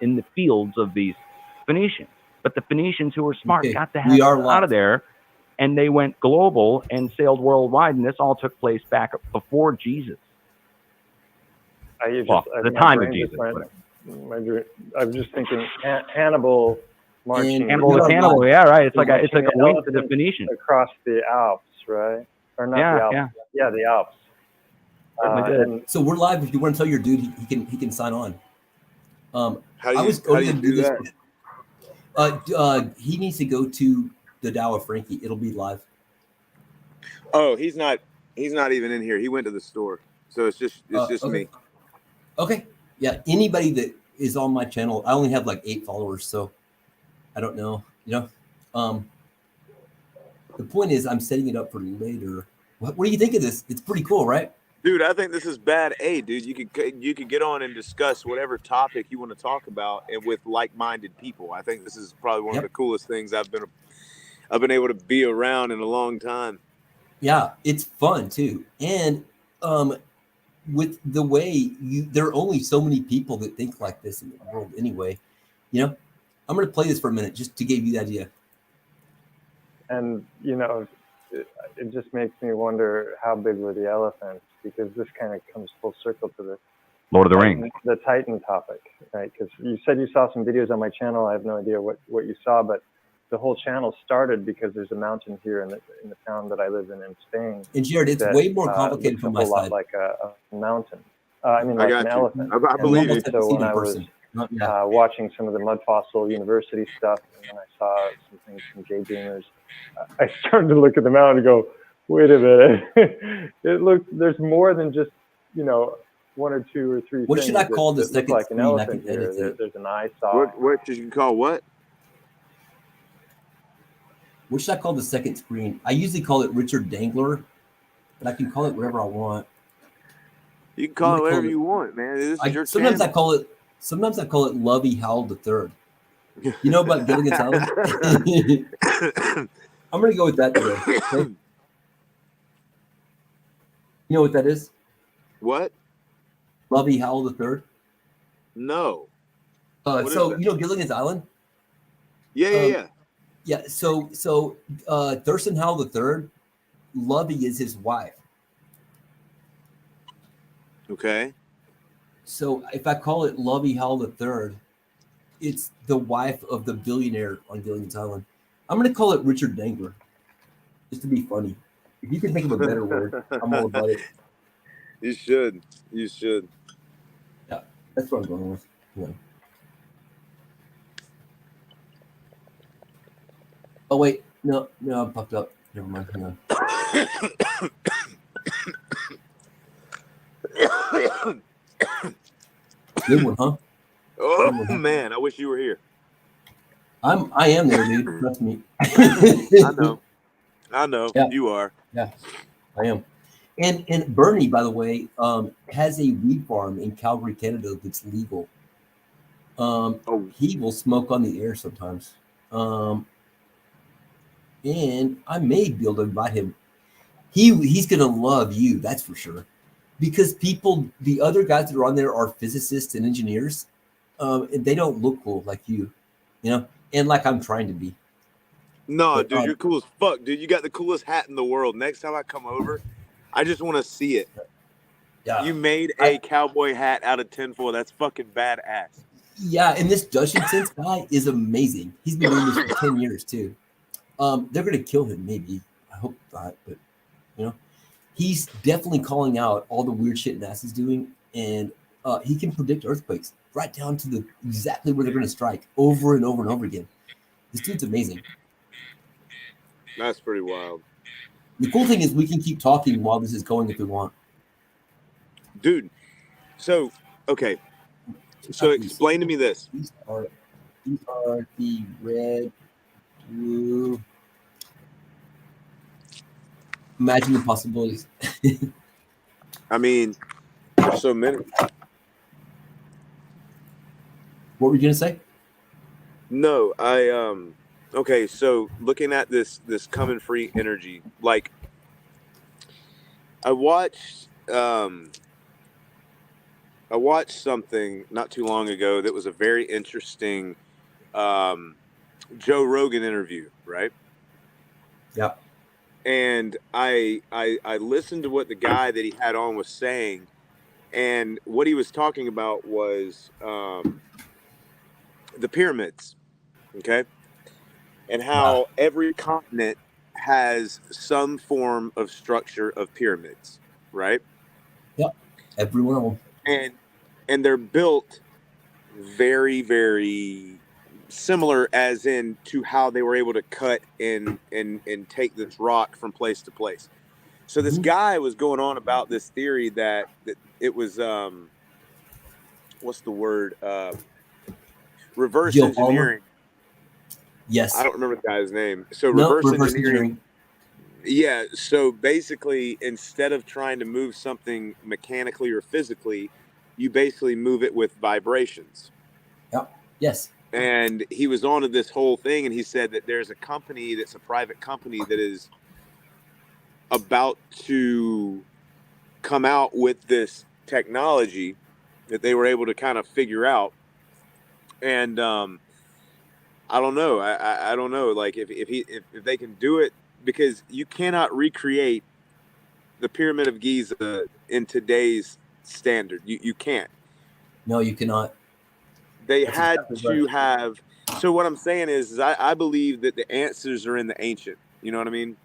in the fields of these Phoenicians. But the Phoenicians who were smart Okay, got the we heck are out of live. there, and they went global and sailed worldwide. And this all took place back before Jesus. The my time of brain just Jesus. went. I'm just thinking Hannibal marching. Hannibal was are Hannibal. live. Yeah, right. It's like marching a an wink to the elephant Phoenicians. across the Alps, right? Or not the Yeah, Alps? yeah. Yeah, the Alps. Certainly did. And So we're live. If you want to tell your dude, he can sign on. How I do was you going to do this. that? He needs to go to the Tao of Frankie. It'll be live. Oh, he's not even in here. He went to the store, so it's just Okay. me. Okay. Yeah. Anybody that is on my channel, I only have like 8 followers, so I don't know. The point is, I'm setting it up for later. What do you think of this? It's pretty cool, right? Dude, I think this is bad. Hey, dude, you could get on and discuss whatever topic you want to talk about, and with like-minded people. I think this is probably one of the coolest things I've been able to be around in a long time. Yeah, it's fun too, and with the way there are only so many people that think like this in the world anyway. I'm going to play this for a minute just to give you the idea. And it just makes me wonder how big were the elephants, because this kind of comes full circle to the Lord of the Rings. The Titan topic, right? Because you said you saw some videos on my channel. I have no idea what you saw, but the whole channel started because there's a mountain here in the town that I live in Spain. And Jared, it's way more complicated from my side. A lot like a mountain. I mean, like an elephant. I believe it. So when I was watching some of the Mud Fossil University stuff, and then I saw some things from Jay Dreamers, I started to look at the mountain and go, wait a minute. There's more than just, 1 or 2 or 3 what things. Should I call the second like an screen? elephant here. There's an eye saw. What should you call what? What should I call the second screen? I usually call it Richard Dangler, but I can call it whatever I want. You can call it whatever you want, man. This is your sometimes channel. I call it Lovey Howell III. You know about Gilligan's Island? I'm going to go with that today. Okay? You know what that is? What? Lovey Howell III? No. So, Gilligan's Island? Yeah. Yeah, so Thurston Howell III, Lovey is his wife. Okay. So if I call it Lovey Howell III, it's the wife of the billionaire on Gilligan's Island. I'm going to call it Richard Dangler, just to be funny. If you can think of a better word, I'm all about it. You should. Yeah, that's what I'm going with. Yeah. Oh, wait. No, I'm fucked up. Never mind. Hang on. Good one, huh? Oh, man. I wish you were here. I am there, dude. Trust me. I know. Yeah. You are. Yeah, I am. And Bernie, by the way, has a weed farm in Calgary, Canada that's legal. He will smoke on the air sometimes. And I may be able to invite him. He's going to love you, that's for sure. Because the other guys that are on there are physicists and engineers. And they don't look cool like you, and like I'm trying to be. No, but, dude, you're cool as fuck. Dude, you got the coolest hat in the world. Next time I come over, I just want to see it. Yeah. You made a cowboy hat out of tinfoil. That's fucking badass. Yeah, and this Justin Sense guy is amazing. He's been doing this for 10 years, too. They're going to kill him, maybe. I hope not, but, he's definitely calling out all the weird shit NASA's doing, and he can predict earthquakes right down to exactly where they're going to strike over and over and over again. This dude's amazing. That's pretty wild. The cool thing is we can keep talking while this is going if we want. Dude, so, okay. So explain to me this. These are the red, blue. Imagine the possibilities. I mean, there's so many. What were you going to say? No, okay, so looking at this coming free energy, like I watched watched something not too long ago that was a very interesting Joe Rogan interview, right? Yep. And I listened to what the guy that he had on was saying, and what he was talking about was the pyramids, okay, and how every continent has some form of structure of pyramids, right? Yep. Every one of them. And they're built very, very similar, as in to how they were able to cut and take this rock from place to place. So this guy was going on about this theory that it was what's the word, reverse Joe engineering. Yes. I don't remember the guy's name. So reverse engineering. Yeah. So basically, instead of trying to move something mechanically or physically, you basically move it with vibrations. Yep. Yes. And he was on to this whole thing, and he said that there's a company that's a private company that is about to come out with this technology that they were able to kind of figure out. And I don't know. I don't know. Like if they can do it, because you cannot recreate the Pyramid of Giza in today's standard. You can't. No, you cannot. They had to have. So what I'm saying is I believe that the answers are in the ancient. You know what I mean?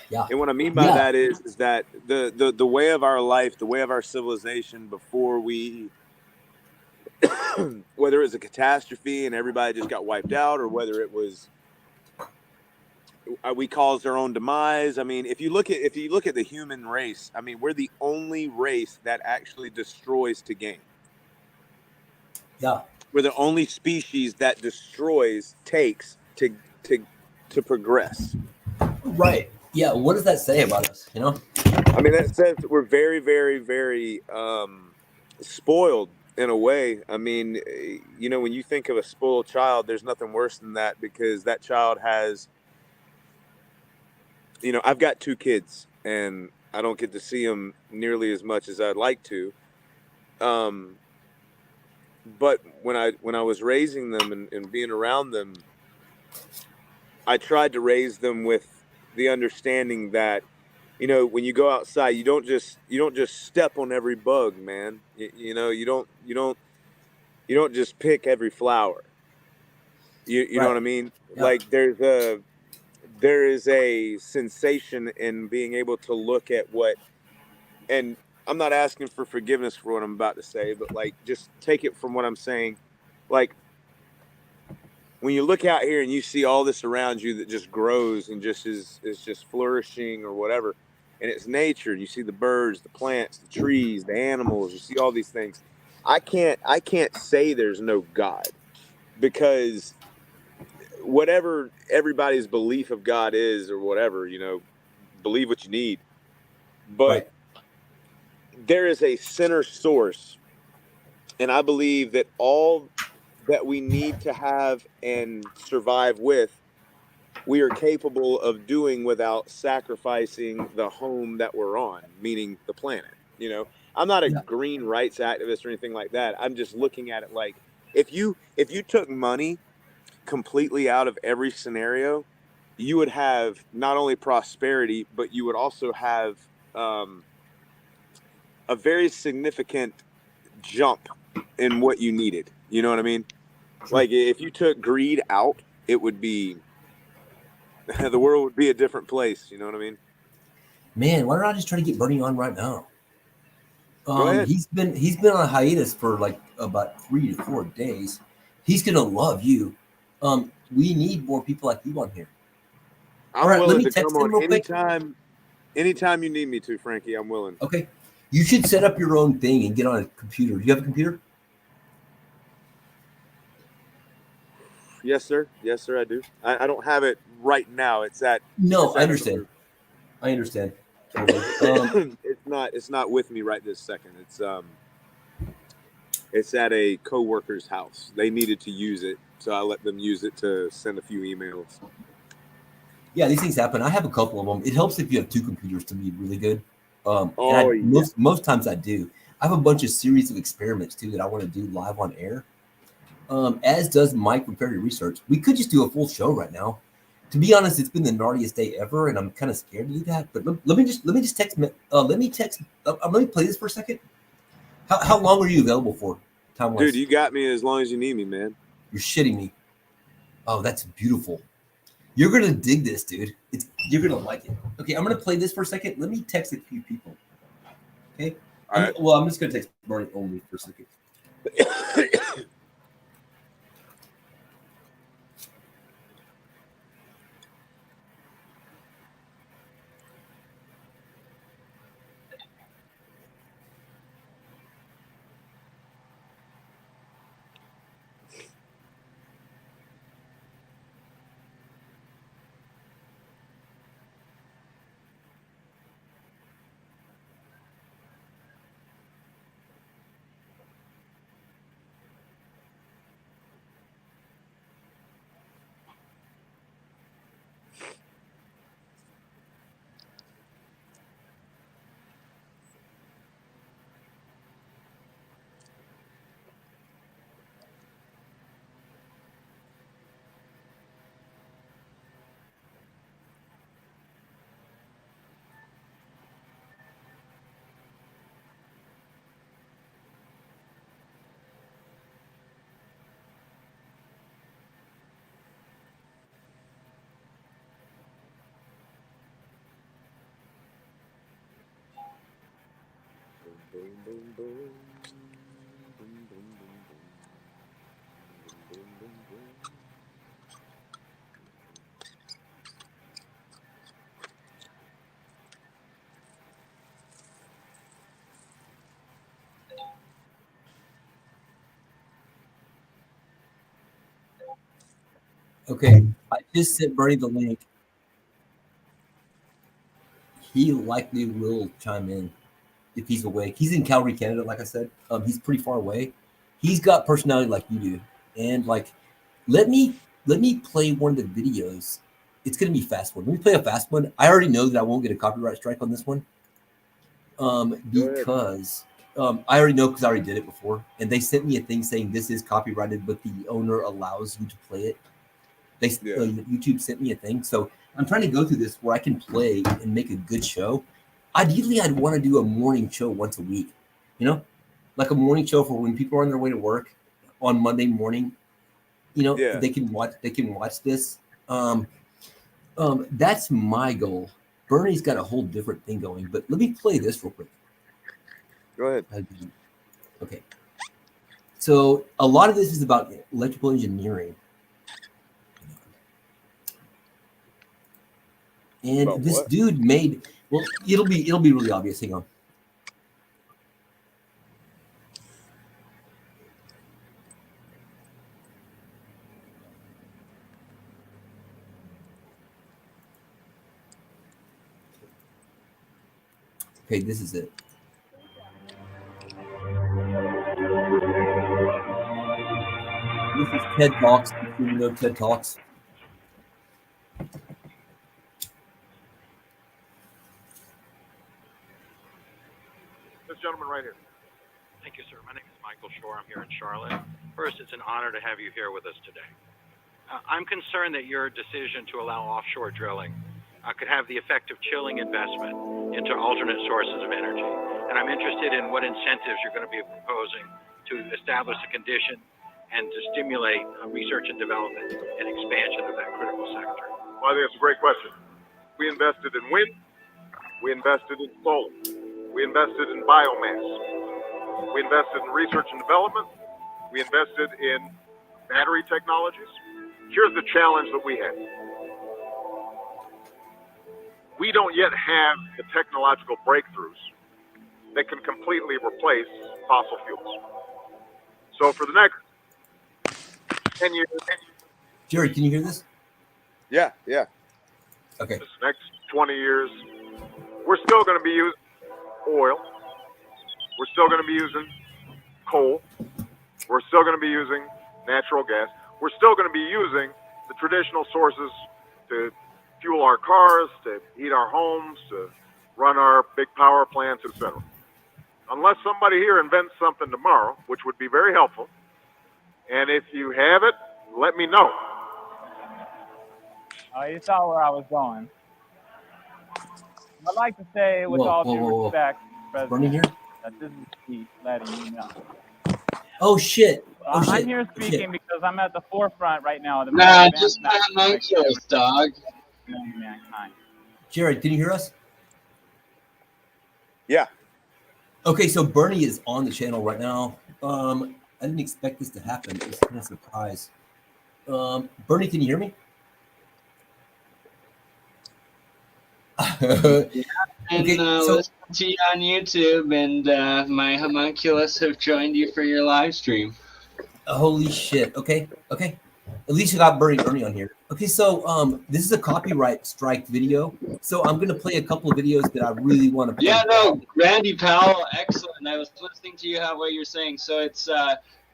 Yeah. And what I mean by that is that the way of our life, the way of our civilization before we, whether it was a catastrophe and everybody just got wiped out, or whether it was we caused our own demise. I mean, if you look at the human race, I mean, we're the only race that actually destroys to gain. Yeah. We're the only species that destroys takes to progress. Right. Yeah. What does that say about us? You know? I mean, that says that we're very, very, very spoiled in a way. I mean, you know, when you think of a spoiled child, there's nothing worse than that, because that child has, you know, I've got 2 kids and I don't get to see them nearly as much as I'd like to. But when I was raising them and being around them, I tried to raise them with the understanding that, you know, when you go outside, you don't just step on every bug, man. You know, you don't just pick every flower. You know what I mean? Yeah. Like there is a sensation in being able to look at what, and I'm not asking for forgiveness for what I'm about to say, but like, just take it from what I'm saying. Like, when you look out here and you see all this around you that just grows and just is just flourishing or whatever, and it's nature, and you see the birds, the plants, the trees, the animals, you see all these things. I can't say there's no God, because whatever everybody's belief of God is, or whatever, you know, believe what you need. But there is a center source, and I believe that all that we need to have and survive with, we are capable of doing without sacrificing the home that we're on, meaning the planet. You know, I'm not a green rights activist or anything like that. I'm just looking at it like, if you took money completely out of every scenario, you would have not only prosperity, but you would also have a very significant jump in what you needed. You know what I mean? Like, if you took greed out, it would be, the world would be a different place. You know what I mean? Man, why don't I just try to get Bernie on right now? Go ahead. He's been on a hiatus for like about 3 to 4 days. He's gonna love you. We need more people like you on here. I'm willing to come on anytime you need me to, Frankie. I'm willing. Okay. You should set up your own thing and get on a computer. Do you have a computer? Yes, sir. Yes, sir, I do. I don't have it right now. It's at... No, I understand. I understand. Totally. It's not with me right this second. It's at a coworker's house. They needed to use it, so I let them use it to send a few emails. Yeah, these things happen. I have a couple of them. It helps if you have 2 computers to be really good. Most times I do. I have a bunch of series of experiments too that I want to do live on air. As does Mike from Perry Research. We could just do a full show right now. To be honest, it's been the gnarliest day ever, and I'm kind of scared to do that. But let me just text. Let me play this for a second. How long are you available for, time-wise? Dude, you got me as long as you need me, man. You're shitting me. Oh, that's beautiful. You're gonna dig this, dude. You're gonna like it. Okay, I'm gonna play this for a second. Let me text a few people. Okay. All right. Well, I'm just gonna text Bernie only for a second. Boom, boom, boom. Boom, boom, boom, boom. Boom, boom, boom. Okay, I just sent Bernie the link. He likely will chime in if he's awake. He's in Calgary, Canada, like I said. He's pretty far away. He's got personality like you do, and like, let me play one of the videos. It's gonna be fast one. Let me play a fast one. I already know that I won't get a copyright strike on this one, because I already know because I already did it before, and they sent me a thing saying this is copyrighted, but the owner allows you to play it. YouTube sent me a thing, so I'm trying to go through this where I can play and make a good show. Ideally, I'd want to do a morning show once a week, like a morning show for when people are on their way to work on Monday morning. They can watch this. That's my goal. Bernie's got a whole different thing going, but let me play this real quick. Go ahead. Okay. So a lot of this is about electrical engineering. And About this what? dude made, well, it'll be really obvious. Hang on. Okay, this is it. This is TED Talks. If you know TED Talks. This gentleman right here. Thank you, sir. My name is Michael Shore. I'm here in Charlotte. First, it's an honor to have you here with us today. I'm concerned that your decision to allow offshore drilling could have the effect of chilling investment into alternate sources of energy. And I'm interested in what incentives you're going to be proposing to establish a condition and to stimulate research and development and expansion of that critical sector. Well, I think it's a great question. We invested in wind. We invested in solar. We invested in biomass. We invested in research and development. We invested in battery technologies. Here's the challenge that we have. We don't yet have the technological breakthroughs that can completely replace fossil fuels. So for the next 10 years... Jerry, can you hear this? Yeah. Okay. This next 20 years, we're still going to be using oil. We're still going to be using coal. We're still going to be using natural gas. We're still going to be using the traditional sources to fuel our cars, to heat our homes, to run our big power plants, etc. unless somebody here invents something tomorrow, which would be very helpful. And if you have it, let me know. Oh, you saw where I was going. I'd like to say, with all due respect, Bernie here? President, that this is Pete letting you know. Oh shit! Oh shit! I'm here speaking because I'm at the forefront right now of the Nah, most just my homunculus, dog. mankind. Jared, can you hear us? Yeah. Okay, so Bernie is on the channel right now. I didn't expect this to happen. It was kind of a surprise. Bernie, can you hear me? And listen to you on YouTube, and my homunculus have joined you for your live stream. Holy shit! Okay. At least you got Bernie on here. Okay, so this is a copyright strike video. So I'm gonna play a couple of videos that I really want to play. Yeah, no, Randy Powell, excellent. I was listening to you what you're saying. So it's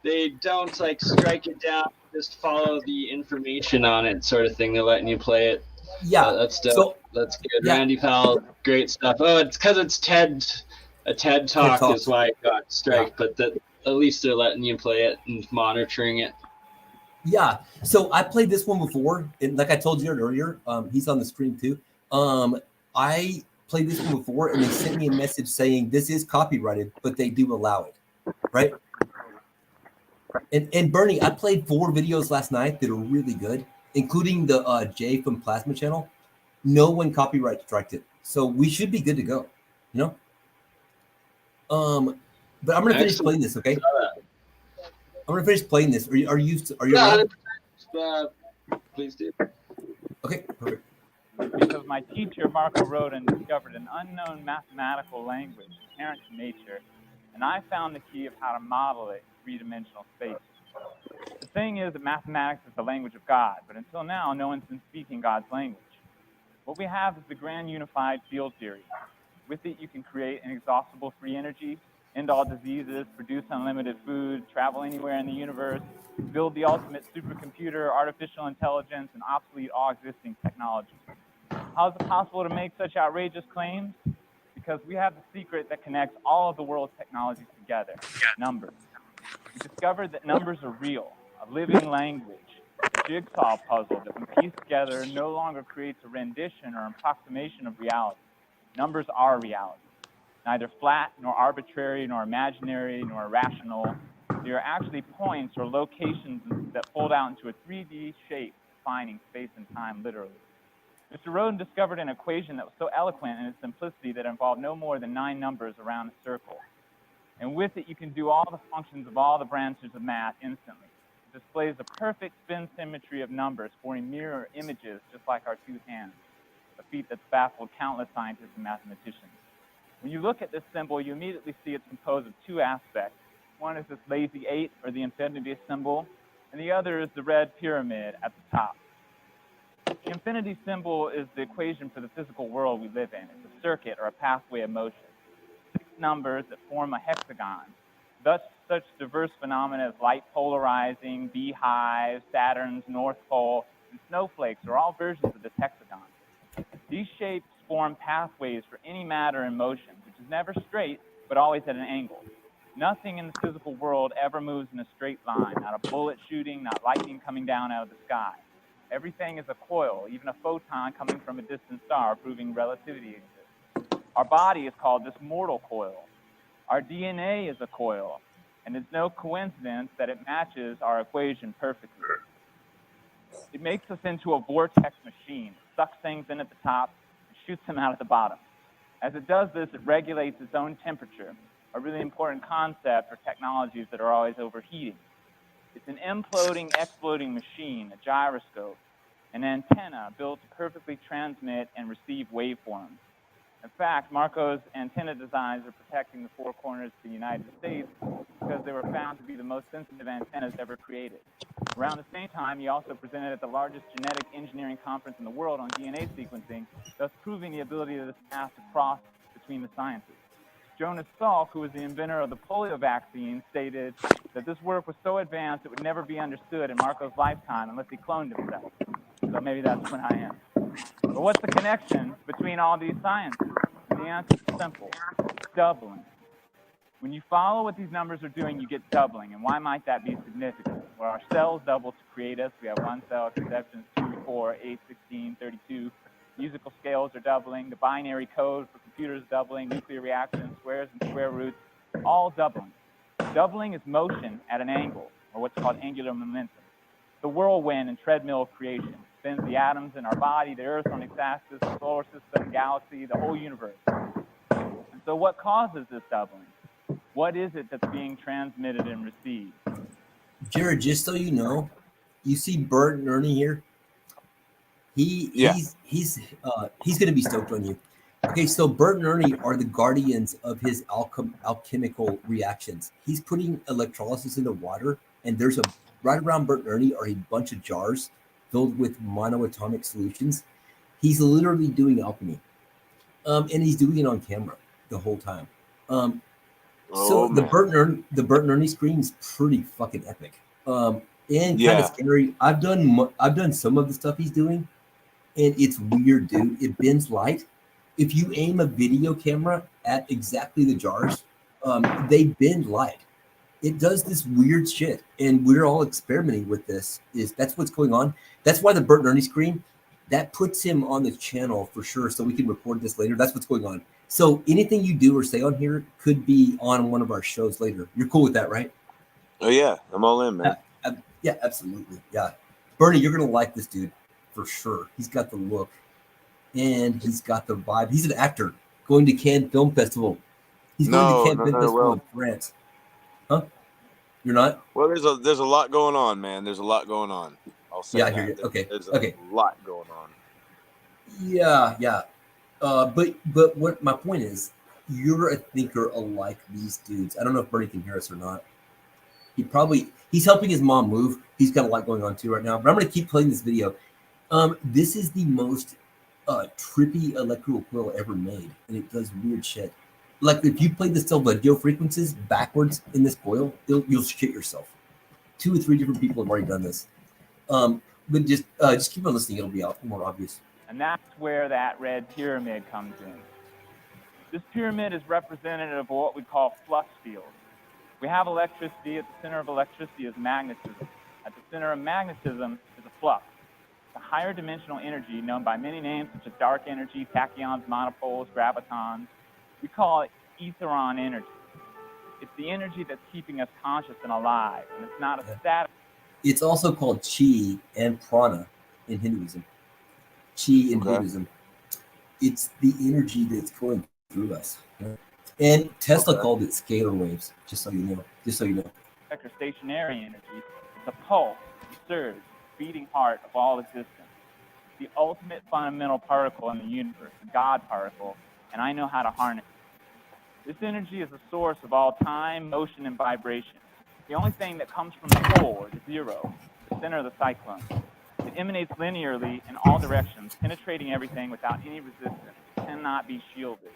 they don't like strike it down, just follow the information on it, sort of thing. They're letting you play it. Yeah, that's dope. So, that's good. Yeah. Randy Powell, great stuff. Oh, it's because it's a TED talk is why it got striked, but at least they're letting you play it and monitoring it. Yeah, so I played this one before, and like I told you earlier, he's on the screen too. I played this one before, and they sent me a message saying this is copyrighted, but they do allow it, right? And Bernie, I played 4 videos last night that are really good, including the Jay from Plasma Channel. No one copyright striked it, so we should be good to go, you know. But I'm gonna finish playing this, okay? I'm gonna finish playing this. Are you? Yeah, please do. Okay, perfect. Because my teacher, Marco Rodin, discovered an unknown mathematical language inherent to nature, and I found the key of how to model it in 3-dimensional space. The thing is that mathematics is the language of God, but until now, no one's been speaking God's language. What we have is the grand unified field theory. With it, you can create inexhaustible free energy, end all diseases, produce unlimited food, travel anywhere in the universe, build the ultimate supercomputer, artificial intelligence, and obsolete all existing technology. How is it possible to make such outrageous claims? Because we have the secret that connects all of the world's technologies together, numbers. We discovered that numbers are real, a living language, a jigsaw puzzle that when pieced together no longer creates a rendition or approximation of reality. Numbers are reality. Neither flat, nor arbitrary, nor imaginary, nor irrational. They are actually points or locations that fold out into a 3D shape, defining space and time literally. Mr. Rodin discovered an equation that was so eloquent in its simplicity that it involved no more than 9 numbers around a circle. And with it, you can do all the functions of all the branches of math instantly. It displays a perfect spin symmetry of numbers, forming mirror images just like our 2 hands, a feat that's baffled countless scientists and mathematicians. When you look at this symbol, you immediately see it's composed of 2 aspects. One is this lazy 8, or the infinity symbol, and the other is the red pyramid at the top. The infinity symbol is the equation for the physical world we live in. It's a circuit or a pathway of motion. 6 numbers that form a hexagon. Thus, such diverse phenomena as light polarizing, beehives, Saturn's North Pole, and snowflakes are all versions of this hexagon. These shapes form pathways for any matter in motion, which is never straight, but always at an angle. Nothing in the physical world ever moves in a straight line, not a bullet shooting, not lightning coming down out of the sky. Everything is a coil, even a photon coming from a distant star, proving relativity exists. Our body is called this mortal coil. Our DNA is a coil, and it's no coincidence that it matches our equation perfectly. It makes us into a vortex machine. It sucks things in at the top and shoots them out at the bottom. As it does this, it regulates its own temperature, a really important concept for technologies that are always overheating. It's an imploding, exploding machine, a gyroscope, an antenna built to perfectly transmit and receive waveforms. In fact, Marco's antenna designs are protecting the 4 corners of the United States because they were found to be the most sensitive antennas ever created. Around the same time, he also presented at the largest genetic engineering conference in the world on DNA sequencing, thus proving the ability of this path to cross between the sciences. Jonas Salk, who was the inventor of the polio vaccine, stated that this work was so advanced it would never be understood in Marco's lifetime unless he cloned himself. So maybe that's when I am. But what's the connection between all these sciences? And the answer is simple: doubling. When you follow what these numbers are doing, you get doubling. And why might that be significant? Well, our cells double to create us. We have one cell, exceptions, 2, 4, 8, 16, 32. Musical scales are doubling. The binary code for computers is doubling. Nuclear reactions, squares and square roots, all doubling. Doubling is motion at an angle, or what's called angular momentum. The whirlwind and treadmill of creation spins the atoms in our body, the Earth on its axis, the solar system, galaxy, the whole universe. And so what causes this doubling? What is it that's being transmitted and received? Jared, just so you know, you see Bert and Ernie here. He's going to be stoked on you. Okay, so Bert and Ernie are the guardians of his alchemical reactions. He's putting electrolysis into water, and there's right around Bert and Ernie are a bunch of jars filled with monoatomic solutions. He's literally doing alchemy, and he's doing it on camera the whole time. The Bert and Ernie scream is pretty fucking epic, and kind of scary. I've done some of the stuff he's doing, and it's weird, dude. It bends light. If you aim a video camera at exactly the jars, they bend light. It does this weird shit, and we're all experimenting with this. That's what's going on? That's why the Bert and Ernie scream, that puts him on the channel for sure, so we can record this later. That's what's going on. So anything you do or say on here could be on one of our shows later. You're cool with that, right? Oh yeah, I'm all in, man. Yeah, absolutely. Yeah, Bernie, you're gonna like this dude for sure. He's got the look, and he's got the vibe. He's an actor going to Cannes Film Festival. He's going to Cannes Film Festival in France. Huh? You're not? Well, there's a lot going on, man. There's a lot going on. I'll say I hear you. Okay. There's a lot going on. Yeah. But what my point is, you're a thinker alike these dudes. I don't know if Bernie can hear us or not. He's helping his mom move. He's got a lot going on too right now. But I'm going to keep playing this video. This is the most trippy electrical coil ever made, and it does weird shit. Like if you play the Salvadio frequencies backwards in this coil, you'll shit yourself. 2 or 3 different people have already done this. But just keep on listening; it'll be more obvious. And that's where that red pyramid comes in. This pyramid is representative of what we call flux fields. We have electricity. At the center of electricity is magnetism. At the center of magnetism is a flux. It's a higher dimensional energy known by many names such as dark energy, tachyons, monopoles, gravitons. We call it etheron energy. It's the energy that's keeping us conscious and alive, and it's not a static. It's also called chi and prana in Hinduism. Chi in Buddhism. It's the energy that's going through us. And Tesla called it scalar waves, just so you know. Or stationary energy. It's a pulse, a surge, beating heart of all existence. The ultimate fundamental particle in the universe, the God particle, and I know how to harness it. This energy is the source of all time, motion, and vibration. The only thing that comes from the pole, or the zero, the center of the cyclone. It emanates linearly in all directions, penetrating everything without any resistance. It cannot be shielded.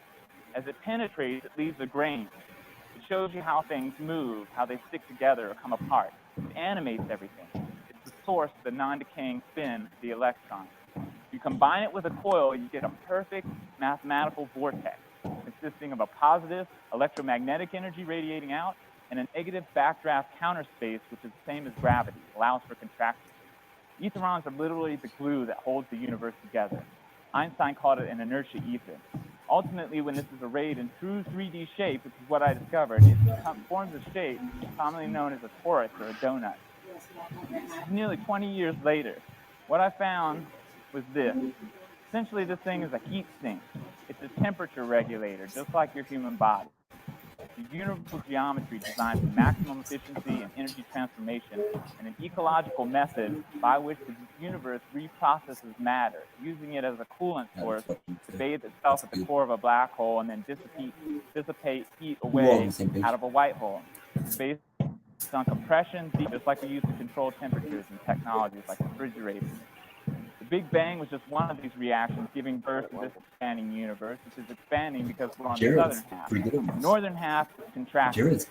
As it penetrates, it leaves a grain. It shows you how things move, how they stick together or come apart. It animates everything. It's the source of the non-decaying spin of the electron. You combine it with a coil, you get a perfect mathematical vortex consisting of a positive electromagnetic energy radiating out and a negative backdraft counter space, which is the same as gravity, allows for contraction. Etherons are literally the glue that holds the universe together. Einstein called it an inertia ether. Ultimately, when this is arrayed in true 3D shape, which is what I discovered, it forms a shape commonly known as a torus or a donut. Nearly 20 years later, what I found was this. Essentially, this thing is a heat sink. It's a temperature regulator, just like your human body. The universal geometry designed for maximum efficiency and energy transformation, and an ecological method by which the universe reprocesses matter, using it as a coolant source to bathe itself at the core of a black hole and then dissipate heat away out of a white hole. It's based on compression, just like we use to control temperatures in technologies like refrigerators. The Big Bang was just one of these reactions giving birth to this expanding universe, which is expanding because we're on the southern half. The northern half is contracting. Space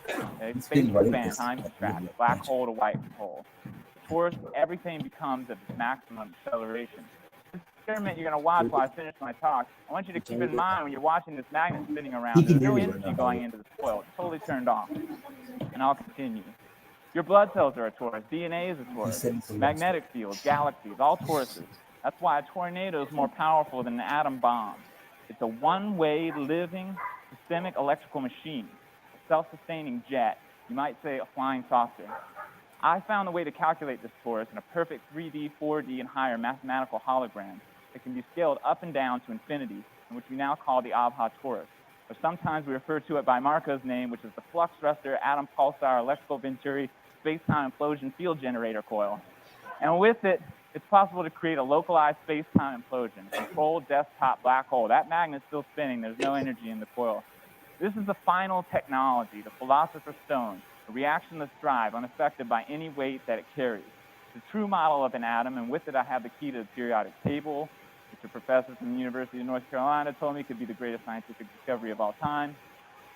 expands, time contracts, black hole to white hole. Of course, everything becomes at its maximum acceleration. This experiment you're going to watch while I finish my talk, I want you to keep in mind when you're watching this magnet spinning around, He can there's no hear you right energy now, going buddy. into the coil. It's totally turned off. And I'll continue. Your blood cells are a torus. DNA is a torus. Magnetic fields, galaxies, all toruses. That's why a tornado is more powerful than an atom bomb. It's a one-way, living, systemic electrical machine, a self-sustaining jet. You might say a flying saucer. I found a way to calculate this torus in a perfect 3D, 4D, and higher mathematical hologram that can be scaled up and down to infinity, and which we now call the Abha torus. Or sometimes we refer to it by Marco's name, which is the flux thruster, atom pulsar, electrical venturi, space-time implosion field generator coil. And with it, it's possible to create a localized space-time implosion, a controlled desktop black hole. That magnet's still spinning. There's no energy in the coil. This is the final technology, the philosopher's stone, a reactionless drive unaffected by any weight that it carries. It's a true model of an atom, and with it I have the key to the periodic table, which a professor from the University of North Carolina told me could be the greatest scientific discovery of all time.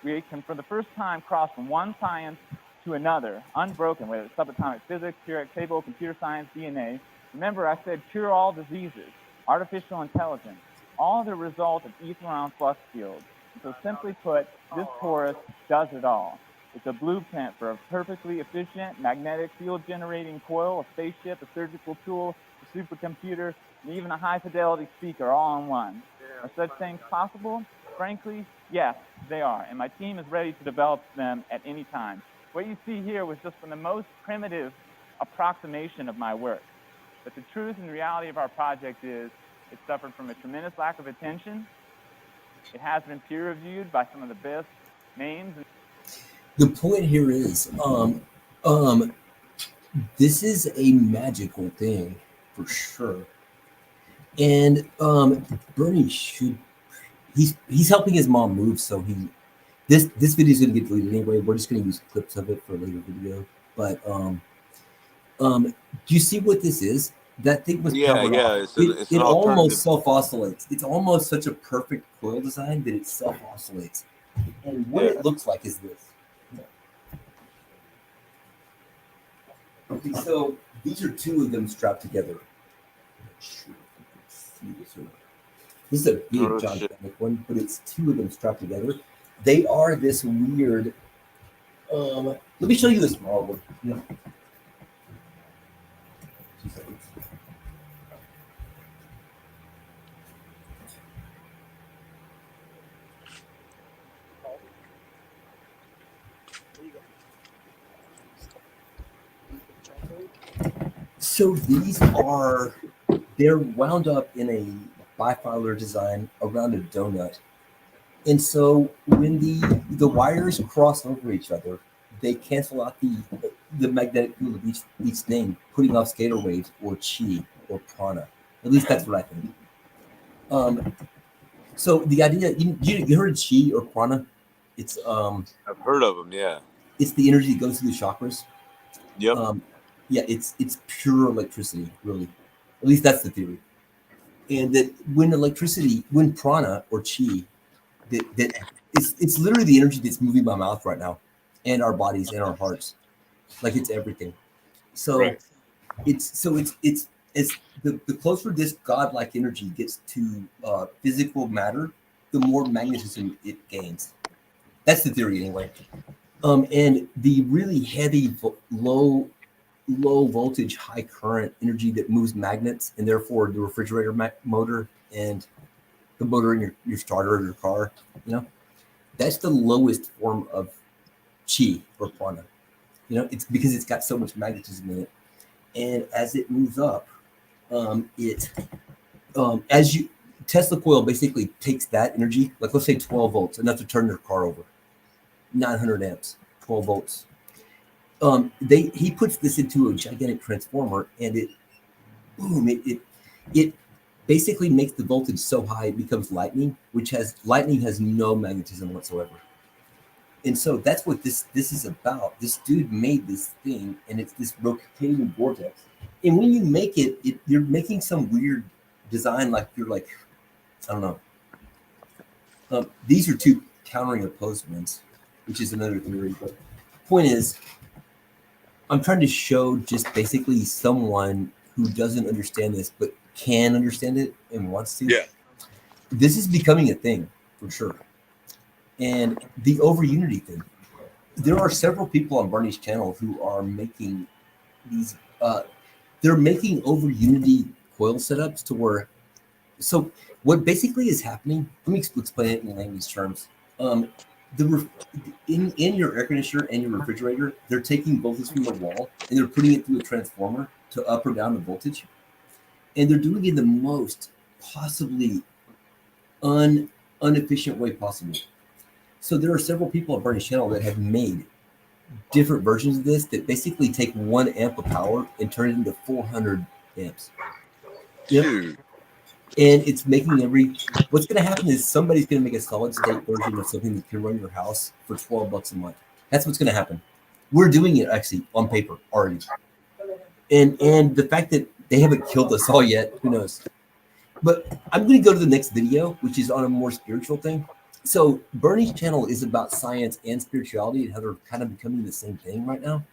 We can, for the first time, cross from one science to another, unbroken, whether it's subatomic physics, periodic table, computer science, DNA. Remember, I said cure all diseases, artificial intelligence, all the result of ether-ion flux fields. So simply put, this torus does it all. It's a blueprint for a perfectly efficient magnetic field generating coil, a spaceship, a surgical tool, a supercomputer, and even a high-fidelity speaker all in one. Are such things possible? Frankly, yes, they are, and my team is ready to develop them at any time. What you see here was just from the most primitive approximation of my work. But the truth and reality of our project is it suffered from a tremendous lack of attention. It has been peer-reviewed by some of the best names. The point here is, this is a magical thing for sure. And Bernie should, he's helping his mom move, so this video is gonna get deleted anyway. We're just gonna use clips of it for a later video. But do you see what this is? That thing was powered off. It almost self-oscillates. It's almost such a perfect coil design that it self-oscillates. And what it looks like is this. Okay, so these are two of them strapped together. This is a big gigantic one, but it's two of them strapped together. They are this weird. Let me show you the small one. Yeah. 2 seconds. So these are, they're wound up in a bifilar design around a donut. And so when the wires cross over each other, they cancel out the magnetic field of each thing, putting off scalar waves or chi or prana. At least that's what I think. So the idea, you heard of chi or prana? It's I've heard of them, yeah. It's the energy that goes through the chakras. Yep. Yeah, it's pure electricity, really. At least that's the theory. And that when prana or chi, it's literally the energy that's moving my mouth right now, and our bodies and our hearts, like it's everything. So right. it's the closer this godlike energy gets to physical matter, the more magnetism it gains. That's the theory anyway. And the really heavy, low voltage, high current energy that moves magnets, and therefore the refrigerator motor and the motor in your starter of your car, that's the lowest form of chi or prana. It's because it's got so much magnetism in it. And as it moves up, Tesla coil basically takes that energy, like let's say 12 volts, enough to turn your car over, 900 amps, 12 volts. He puts this into a gigantic transformer, and it basically makes the voltage so high it becomes lightning, lightning has no magnetism whatsoever. And so that's what this is about. This dude made this thing, and it's this rotating vortex. And when you make it, you're making some weird design, like you're like, I don't know. These are two countering opposed ones, which is another theory. But the point is, I'm trying to show just basically someone who doesn't understand this, but can understand it and wants to. Yeah. This is becoming a thing for sure. And the over unity thing. There are several people on Bernie's channel who are making these. They're making over unity coil setups to where. So what basically is happening? Let me explain it in layman's terms. In your air conditioner and your refrigerator, they're taking voltage from the wall and they're putting it through a transformer to up or down the voltage, and they're doing it in the most possibly inefficient way possible. So there are several people on Bernie's channel that have made different versions of this that basically take 1 amp of power and turn it into 400 amps. Yep. Dude. And it's making what's going to happen is somebody's going to make a solid state version of something that can run your house for $12 a month. That's what's going to happen. We're doing it actually on paper already. And the fact that they haven't killed us all yet, who knows? But I'm going to go to the next video, which is on a more spiritual thing. So Bernie's channel is about science and spirituality and how they're kind of becoming the same thing right now.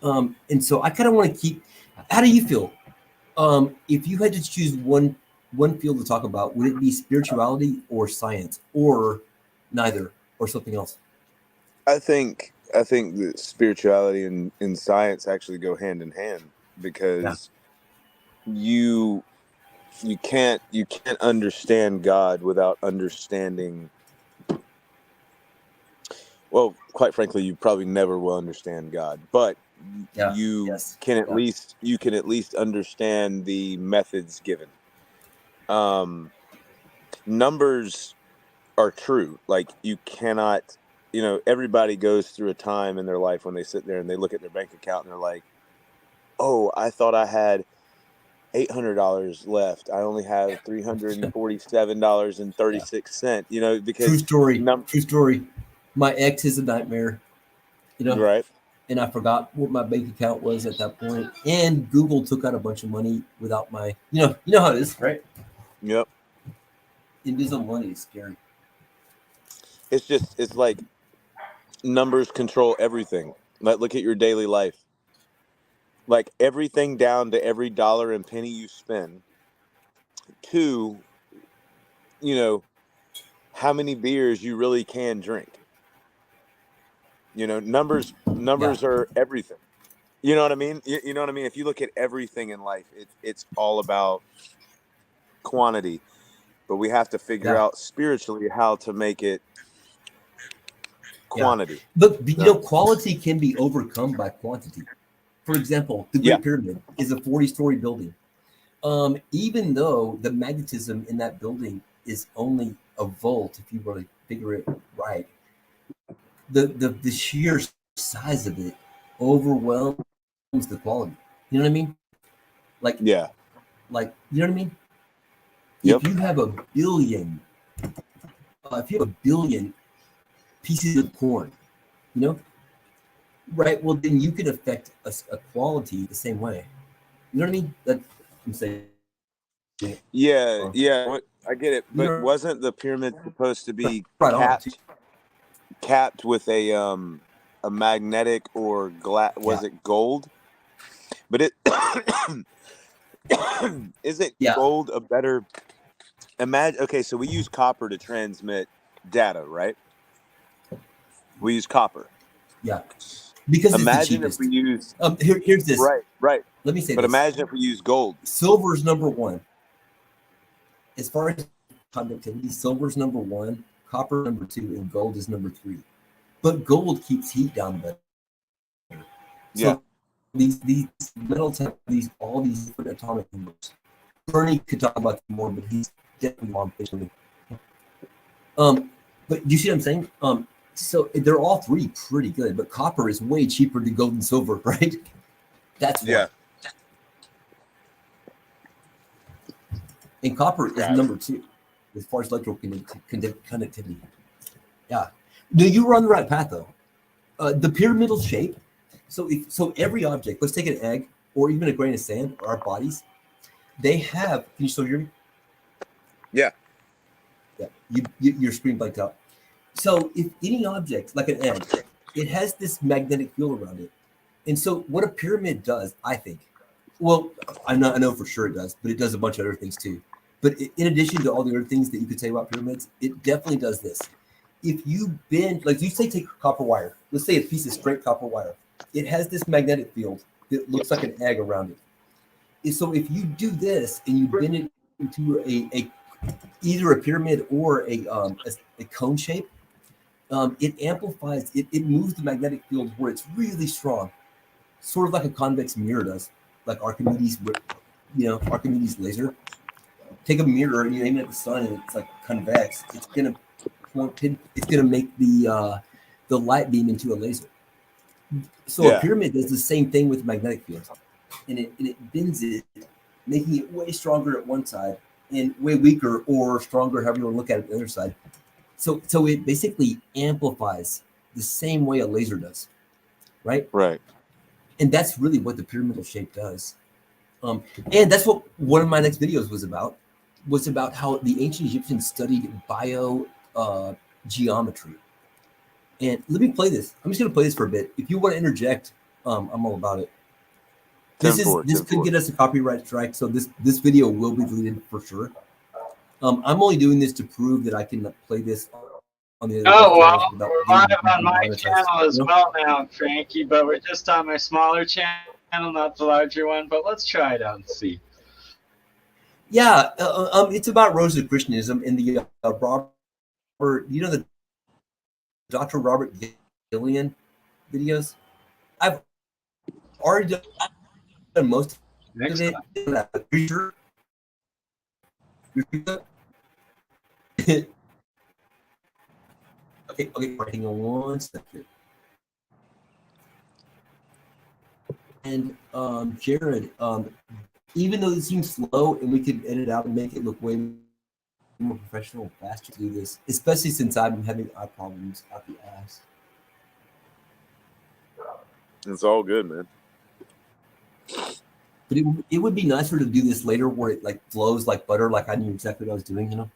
And so I kind of want to keep. How do you feel? If you had to choose one field to talk about, would it be spirituality or science or neither or something else? I think that spirituality and science actually go hand in hand, because you can't understand God without understanding. Well, quite frankly, you probably never will understand God, but you can at least understand the methods given. Numbers are true. Like, you cannot, everybody goes through a time in their life when they sit there and they look at their bank account and they're like, oh, I thought I had $800 left. I only have $347.36. Because true story. My ex is a nightmare, right? And I forgot what my bank account was at that point. And Google took out a bunch of money without my, you know how it is, right? Yep. Invisible money is scary. It's like numbers control everything. Like, look at your daily life. Like, everything down to every dollar and penny you spend, to, how many beers you really can drink. Numbers are everything. You know what I mean? You know what I mean? If you look at everything in life, it's all about quantity, but we have to figure out spiritually how to make it quantity. But quality can be overcome by quantity. For example, the Great Pyramid is a 40-story building. Even though the magnetism in that building is only a volt, if you want to figure it right, the sheer size of it overwhelms the quality. You know what I mean? Like, you know what I mean? Yep. If you have a billion pieces of corn, right? Well, then you could affect a quality the same way. You know what I mean? That I'm saying. Yeah. I get it. But wasn't the pyramid supposed to be capped with a magnetic or glass? Was it gold? But it isn't gold a better? Imagine. Okay, so we use copper to transmit data, right? We use copper. Yeah. Because imagine if we use here's this. Right. Let me say but this. Imagine if we use gold. Silver's number one. As far as conductivity, silver's number one, copper number two, and gold is number three. But gold keeps heat down better. So these metals have all these different atomic numbers. Bernie could talk about them more, but he's definitely on pitch. But you see what I'm saying? So they're all three pretty good, but copper is way cheaper than gold and silver, right? That's why. And copper is number two as far as electrical conductivity. Yeah. No, you were on the right path though. The pyramidal shape. So every object, let's take an egg or even a grain of sand, or our bodies, they have. Can you still hear me? Yeah. Yeah. Your screen blanked out. So if any object, like an egg, it has this magnetic field around it. And so what a pyramid does, I think, Well, I know for sure it does, but it does a bunch of other things too. But in addition to all the other things that you could say about pyramids, it definitely does this. If you bend, like you say, take copper wire. Let's say a piece of straight copper wire. It has this magnetic field that looks like an egg around it. So if you do this and you bend it into either a pyramid or a cone shape, it amplifies. It moves the magnetic field where it's really strong, sort of like a convex mirror does, like Archimedes, Archimedes laser. Take a mirror and you aim it at the sun, and it's like convex. It's gonna make the light beam into a laser. So a pyramid does the same thing with magnetic field, and it bends it, making it way stronger at one side and way weaker or stronger, however you want to look at it, the other side. So it basically amplifies the same way a laser does, right? Right. And that's really what the pyramidal shape does. And that's what one of my next videos was about how the ancient Egyptians studied biogeometry. And let me play this. I'm just going to play this for a bit. If you want to interject, I'm all about it. This could get us a copyright strike, so this video will be deleted for sure. I'm only doing this to prove that I can play this on the other well, we're live on my channel as well now, Frankie, but we're just on my smaller channel, not the larger one, but let's try it out and see. Yeah, it's about Rosicrucianism and the Robert, the Dr. Robert Gillian videos. I've already done most of it. Okay, hang on one second. And Jared, even though this seems slow and we could edit out and make it look way more professional and faster to do this, especially since I've been having eye problems out the ass. It's all good, man. But it would be nicer to do this later where it like flows like butter, like I knew exactly what I was doing,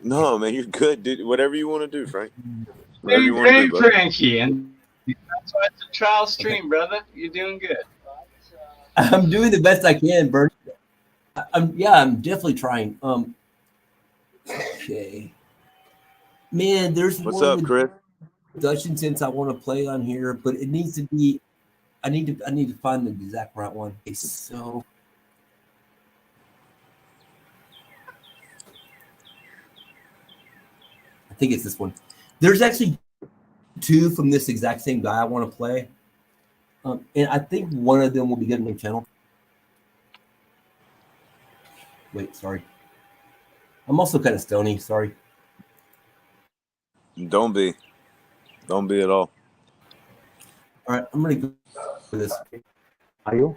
No, man, you're good, dude. Whatever you want to do, Frank. Whatever you want to do, Frankie, and that's why it's a trial stream, brother. You're doing good. I'm doing the best I can, Bern. I'm definitely trying. Okay. Man, there's what's up, Chris? Dutch incense I want to play on here, but it needs to be. I need to find the exact right one. Okay, so. I think it's this one. There's actually two from this exact same guy I want to play. And I think one of them will be good on my channel. Wait, sorry. I'm also kind of stony, sorry. Don't be at all. All right, I'm going to go for this. Are you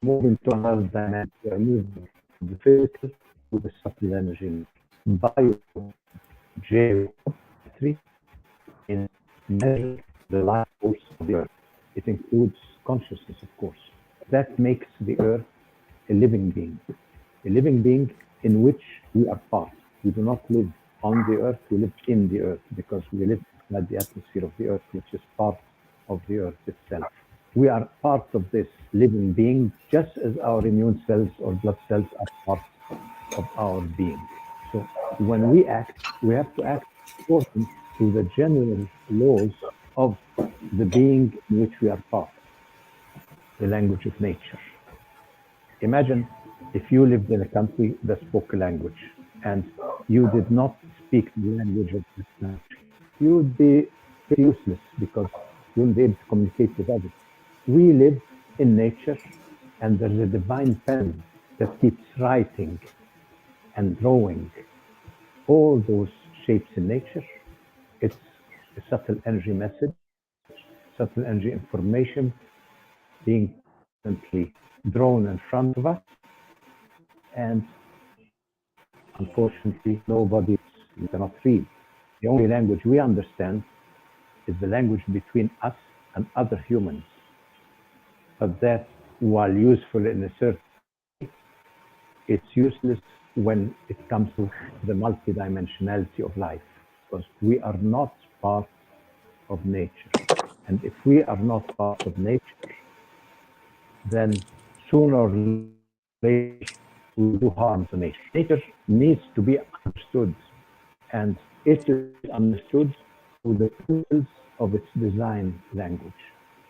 moving to another dynamic? You are moving from the physical to the subtle energy. Biogeometry in measuring the life force of the earth. It includes consciousness, of course. That makes the earth a living being in which we are part. We do not live on the earth, we live in the earth because we live inside the atmosphere of the earth, which is part of the earth itself. We are part of this living being, just as our immune cells or blood cells are part of our being. So when we act, we have to act according to the general laws of the being in which we are part, the language of nature. Imagine if you lived in a country that spoke a language and you did not speak the language of this country. You would be useless because you wouldn't be able to communicate with others. We live in nature and there's a divine pen that keeps writing and drawing all those shapes in nature. It's a subtle energy message, subtle energy information being constantly drawn in front of us. And unfortunately, nobody cannot read. The only language we understand is the language between us and other humans. But that, while useful in a certain way, it's useless when it comes to the multidimensionality of life, because we are not part of nature. And if we are not part of nature, then sooner or later will do harm to nature. Nature needs to be understood, and it is understood through the principles of its design language.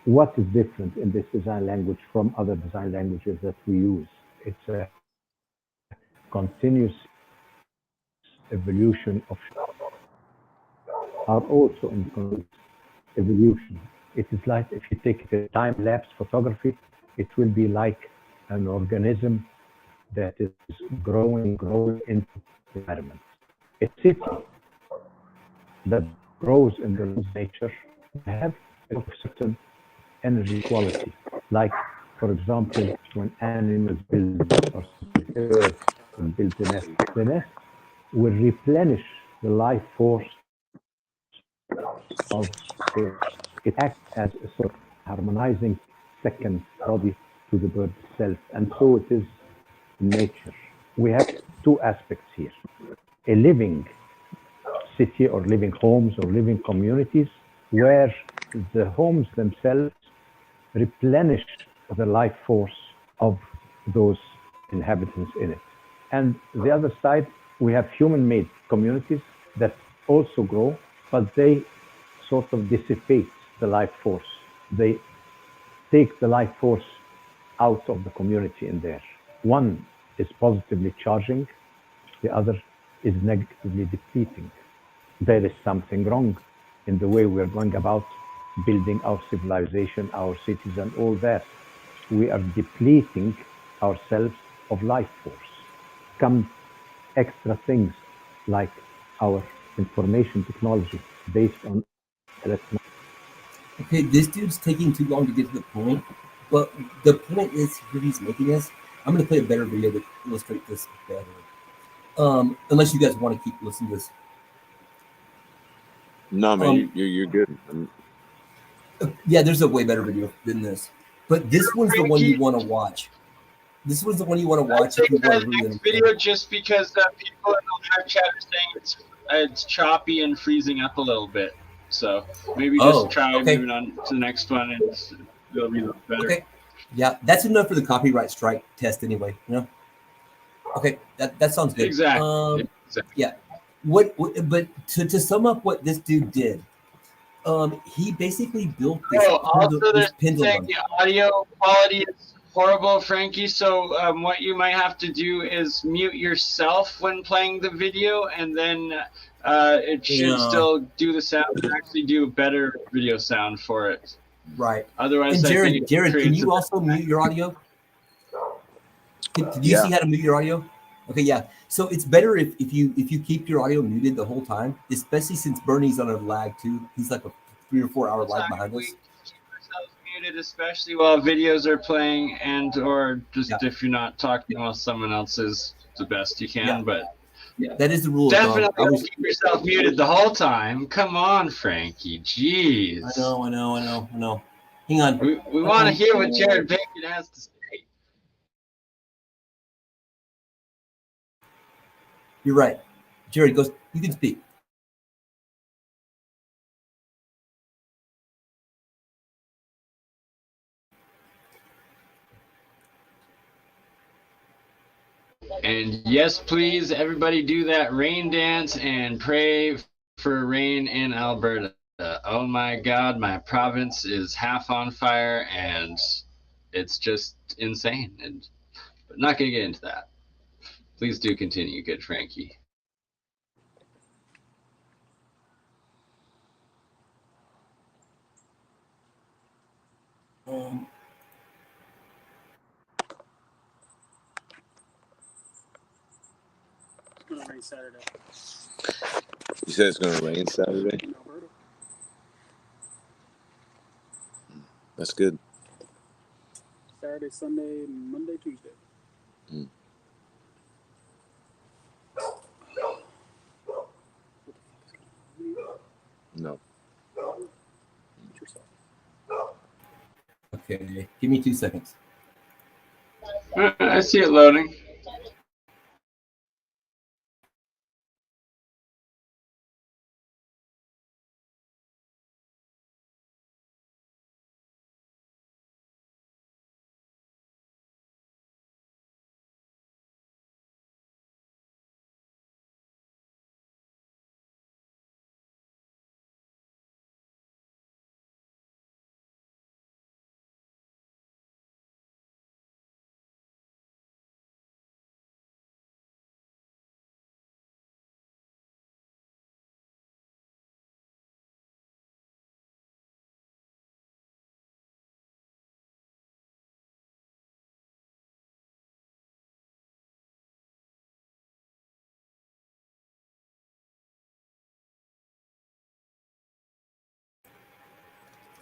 What is different in this design language from other design languages that we use? It's a continuous evolution of are also in continuous evolution. It is like if you take the time-lapse photography, it will be like an organism that is growing into the environment. A city that grows in the nature have a certain energy quality. Like, for example, when animals build or earth and build the nest will replenish the life force of the it acts as a sort of harmonizing second body to the bird itself, and so it is in nature. We have two aspects here: a living city or living homes or living communities where the homes themselves replenish the life force of those inhabitants in it. And the other side, we have human-made communities that also grow, but they sort of dissipate the life force. They take the life force out of the community in there. One is positively charging, the other is negatively depleting. There is something wrong in the way we're going about building our civilization, our cities, and all that. We are depleting ourselves of life force. Come extra things like our information technology based on electronic. Okay, this dude's taking too long to get to the point, but the point is here he's making is I'm going to play a better video to illustrate this better. Unless you guys want to keep listening to this. No, man, you're good. Yeah, there's a way better video than this, but this one's the one you want to watch. This one's the one you want to watch if you want to really next video just because people in the live chat are saying it's choppy and freezing up a little bit. So maybe just try moving on to the next one and it'll be a little better. Okay. Yeah, that's enough for the copyright strike test anyway, you know? Okay, that sounds good. Exactly. Yeah. What but to sum up what this dude did, he basically built this, this pendulum. The audio quality is horrible, Frankie. So what you might have to do is mute yourself when playing the video, and then it should still do the sound and actually do a better video sound for it. Right. Otherwise, and Jared, can you also mute your audio? Do you see how to mute your audio? Okay, yeah. So it's better if you keep your audio muted the whole time, especially since Bernie's on a lag too. He's like a 3 or 4 hour lag behind us. Keep yourselves muted, especially while videos are playing, and or just if you're not talking while someone else is, the best you can. But that is the rule. Definitely keep yourself muted the whole time. Come on, Frankie. Jeez. I know. Hang on. We want to hear what Jared Bacon has to say. You're right. Jared goes, you can speak. And yes, please, everybody do that rain dance and pray for rain in Alberta. Oh my God, my province is half on fire and it's just insane. And but not going to get into that. Please do continue, good Frankie. It's going to rain Saturday. You said it's going to rain Saturday? In Alberta. That's good. Saturday, Sunday, Monday, Tuesday. Mm. No. Okay, give me 2 seconds. I see it loading.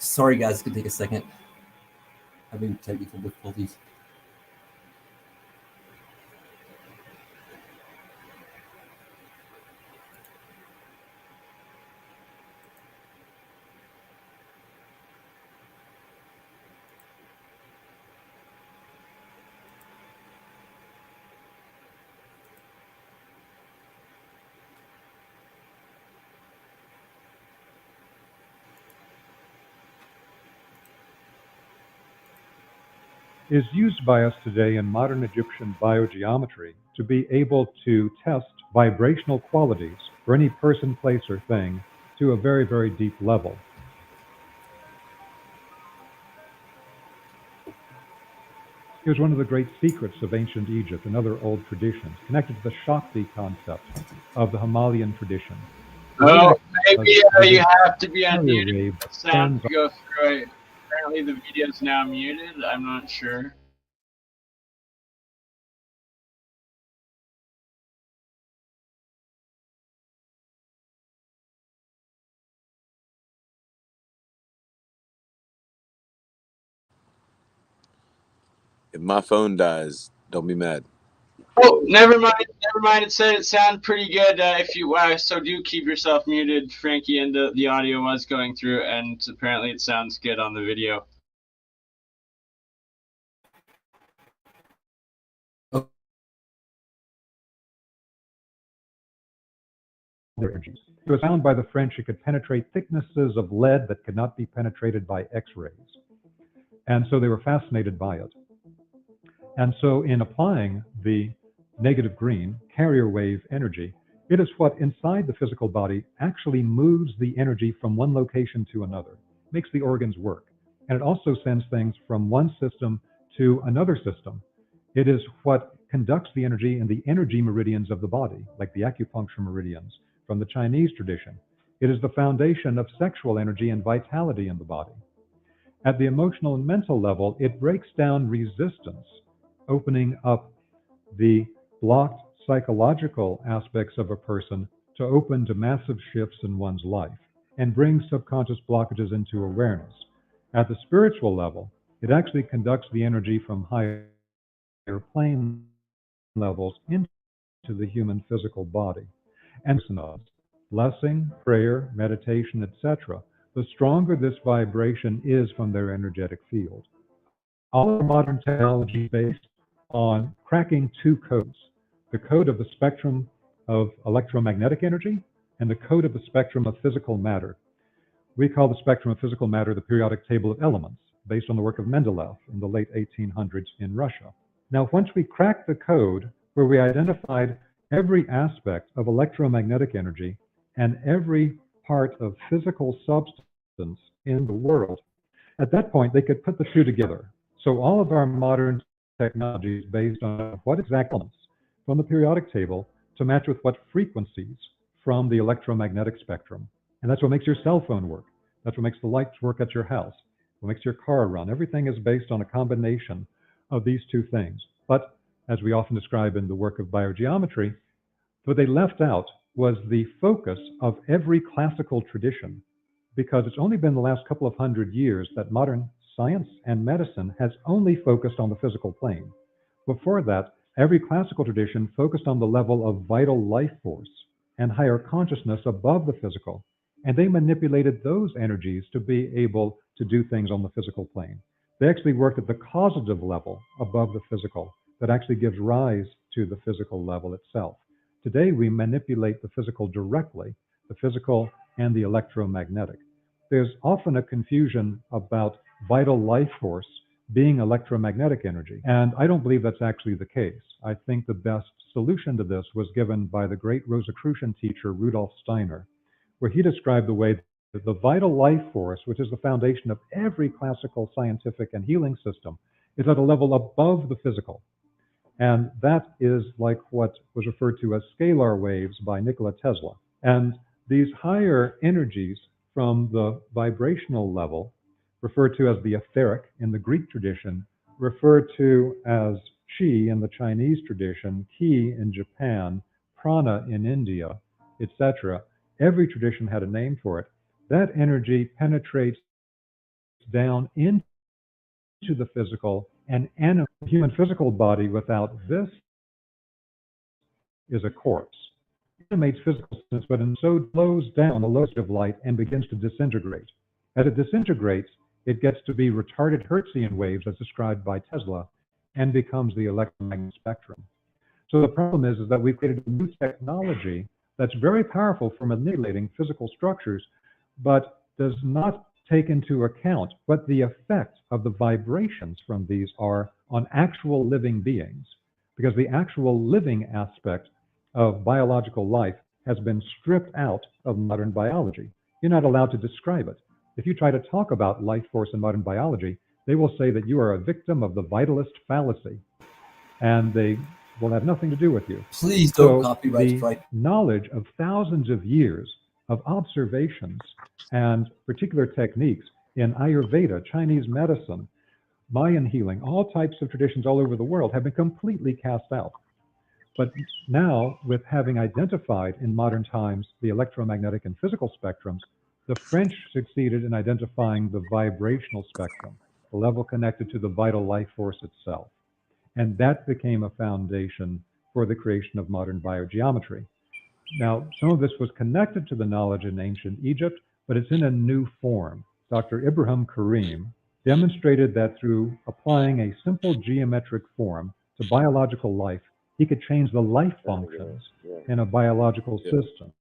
Sorry, guys, it's gonna take a second. Having technical difficulties. Is used by us today in modern Egyptian biogeometry to be able to test vibrational qualities for any person, place, or thing to a very, very deep level. It was one of the great secrets of ancient Egypt and other old traditions, connected to the Shakti concept of the Himalayan tradition. Oh, maybe you have to be unmuted. Sound to go through it. Apparently the video is now muted. I'm not sure. If my phone dies, don't be mad. Oh, never mind. Never mind. It said it sounded pretty good. If you so do keep yourself muted, Frankie, and the audio was going through, and apparently it sounds good on the video. It was found by the French it could penetrate thicknesses of lead that could not be penetrated by X-rays. And so they were fascinated by it. And so in applying the negative green carrier wave energy, it is what inside the physical body actually moves the energy from one location to another, makes the organs work. And it also sends things from one system to another system. It is what conducts the energy in the energy meridians of the body, like the acupuncture meridians from the Chinese tradition. It is the foundation of sexual energy and vitality in the body. At the emotional and mental level, it breaks down resistance, opening up the blocked psychological aspects of a person to open to massive shifts in one's life and brings subconscious blockages into awareness. At the spiritual level, it actually conducts the energy from higher plane levels into the human physical body. And blessing, prayer, meditation, etc., the stronger this vibration is from their energetic field. All modern technology is based on cracking two codes, the code of the spectrum of electromagnetic energy and the code of the spectrum of physical matter. We call the spectrum of physical matter the periodic table of elements, based on the work of Mendeleev in the late 1800s in Russia. Now, once we cracked the code where we identified every aspect of electromagnetic energy and every part of physical substance in the world, at that point, they could put the two together. So all of our modern technology is based on what exact elements from the periodic table to match with what frequencies from the electromagnetic spectrum. And that's what makes your cell phone work. That's what makes the lights work at your house. What makes your car run. Everything is based on a combination of these two things. But as we often describe in the work of biogeometry, what they left out was the focus of every classical tradition, because it's only been the last couple of hundred years that modern science and medicine has only focused on the physical plane. Before that, every classical tradition focused on the level of vital life force and higher consciousness above the physical, and they manipulated those energies to be able to do things on the physical plane. They actually worked at the causative level above the physical that actually gives rise to the physical level itself. Today, we manipulate the physical directly, the physical and the electromagnetic. There's often a confusion about vital life force being electromagnetic energy, and I don't believe that's actually the case. I think the best solution to this was given by the great Rosicrucian teacher Rudolf Steiner, where he described the way that the vital life force, which is the foundation of every classical scientific and healing system, is at a level above the physical. And that is like what was referred to as scalar waves by Nikola Tesla. And these higher energies from the vibrational level, referred to as the etheric in the Greek tradition, referred to as qi in the Chinese tradition, ki in Japan, prana in India, etc. Every tradition had a name for it. That energy penetrates down into the physical, and a human physical body without this is a corpse. It animates physical sense, but in so slows down the lowest of light and begins to disintegrate. As it disintegrates, it gets to be retarded Hertzian waves as described by Tesla and becomes the electromagnetic spectrum. So the problem is that we've created a new technology that's very powerful for manipulating physical structures, but does not take into account what the effects of the vibrations from these are on actual living beings, because the actual living aspect of biological life has been stripped out of modern biology. You're not allowed to describe it. If you try to talk about life force in modern biology, they will say that you are a victim of the vitalist fallacy, and they will have nothing to do with you. Please don't copyright the strike. Knowledge of thousands of years of observations and particular techniques in Ayurveda, Chinese medicine, Mayan healing, all types of traditions all over the world have been completely cast out. But now, with having identified in modern times the electromagnetic and physical spectrums, the French succeeded in identifying the vibrational spectrum, the level connected to the vital life force itself. And that became a foundation for the creation of modern biogeometry. Now, some of this was connected to the knowledge in ancient Egypt, but it's in a new form. Dr. Ibrahim Karim demonstrated that through applying a simple geometric form to biological life, he could change the life functions in a biological system.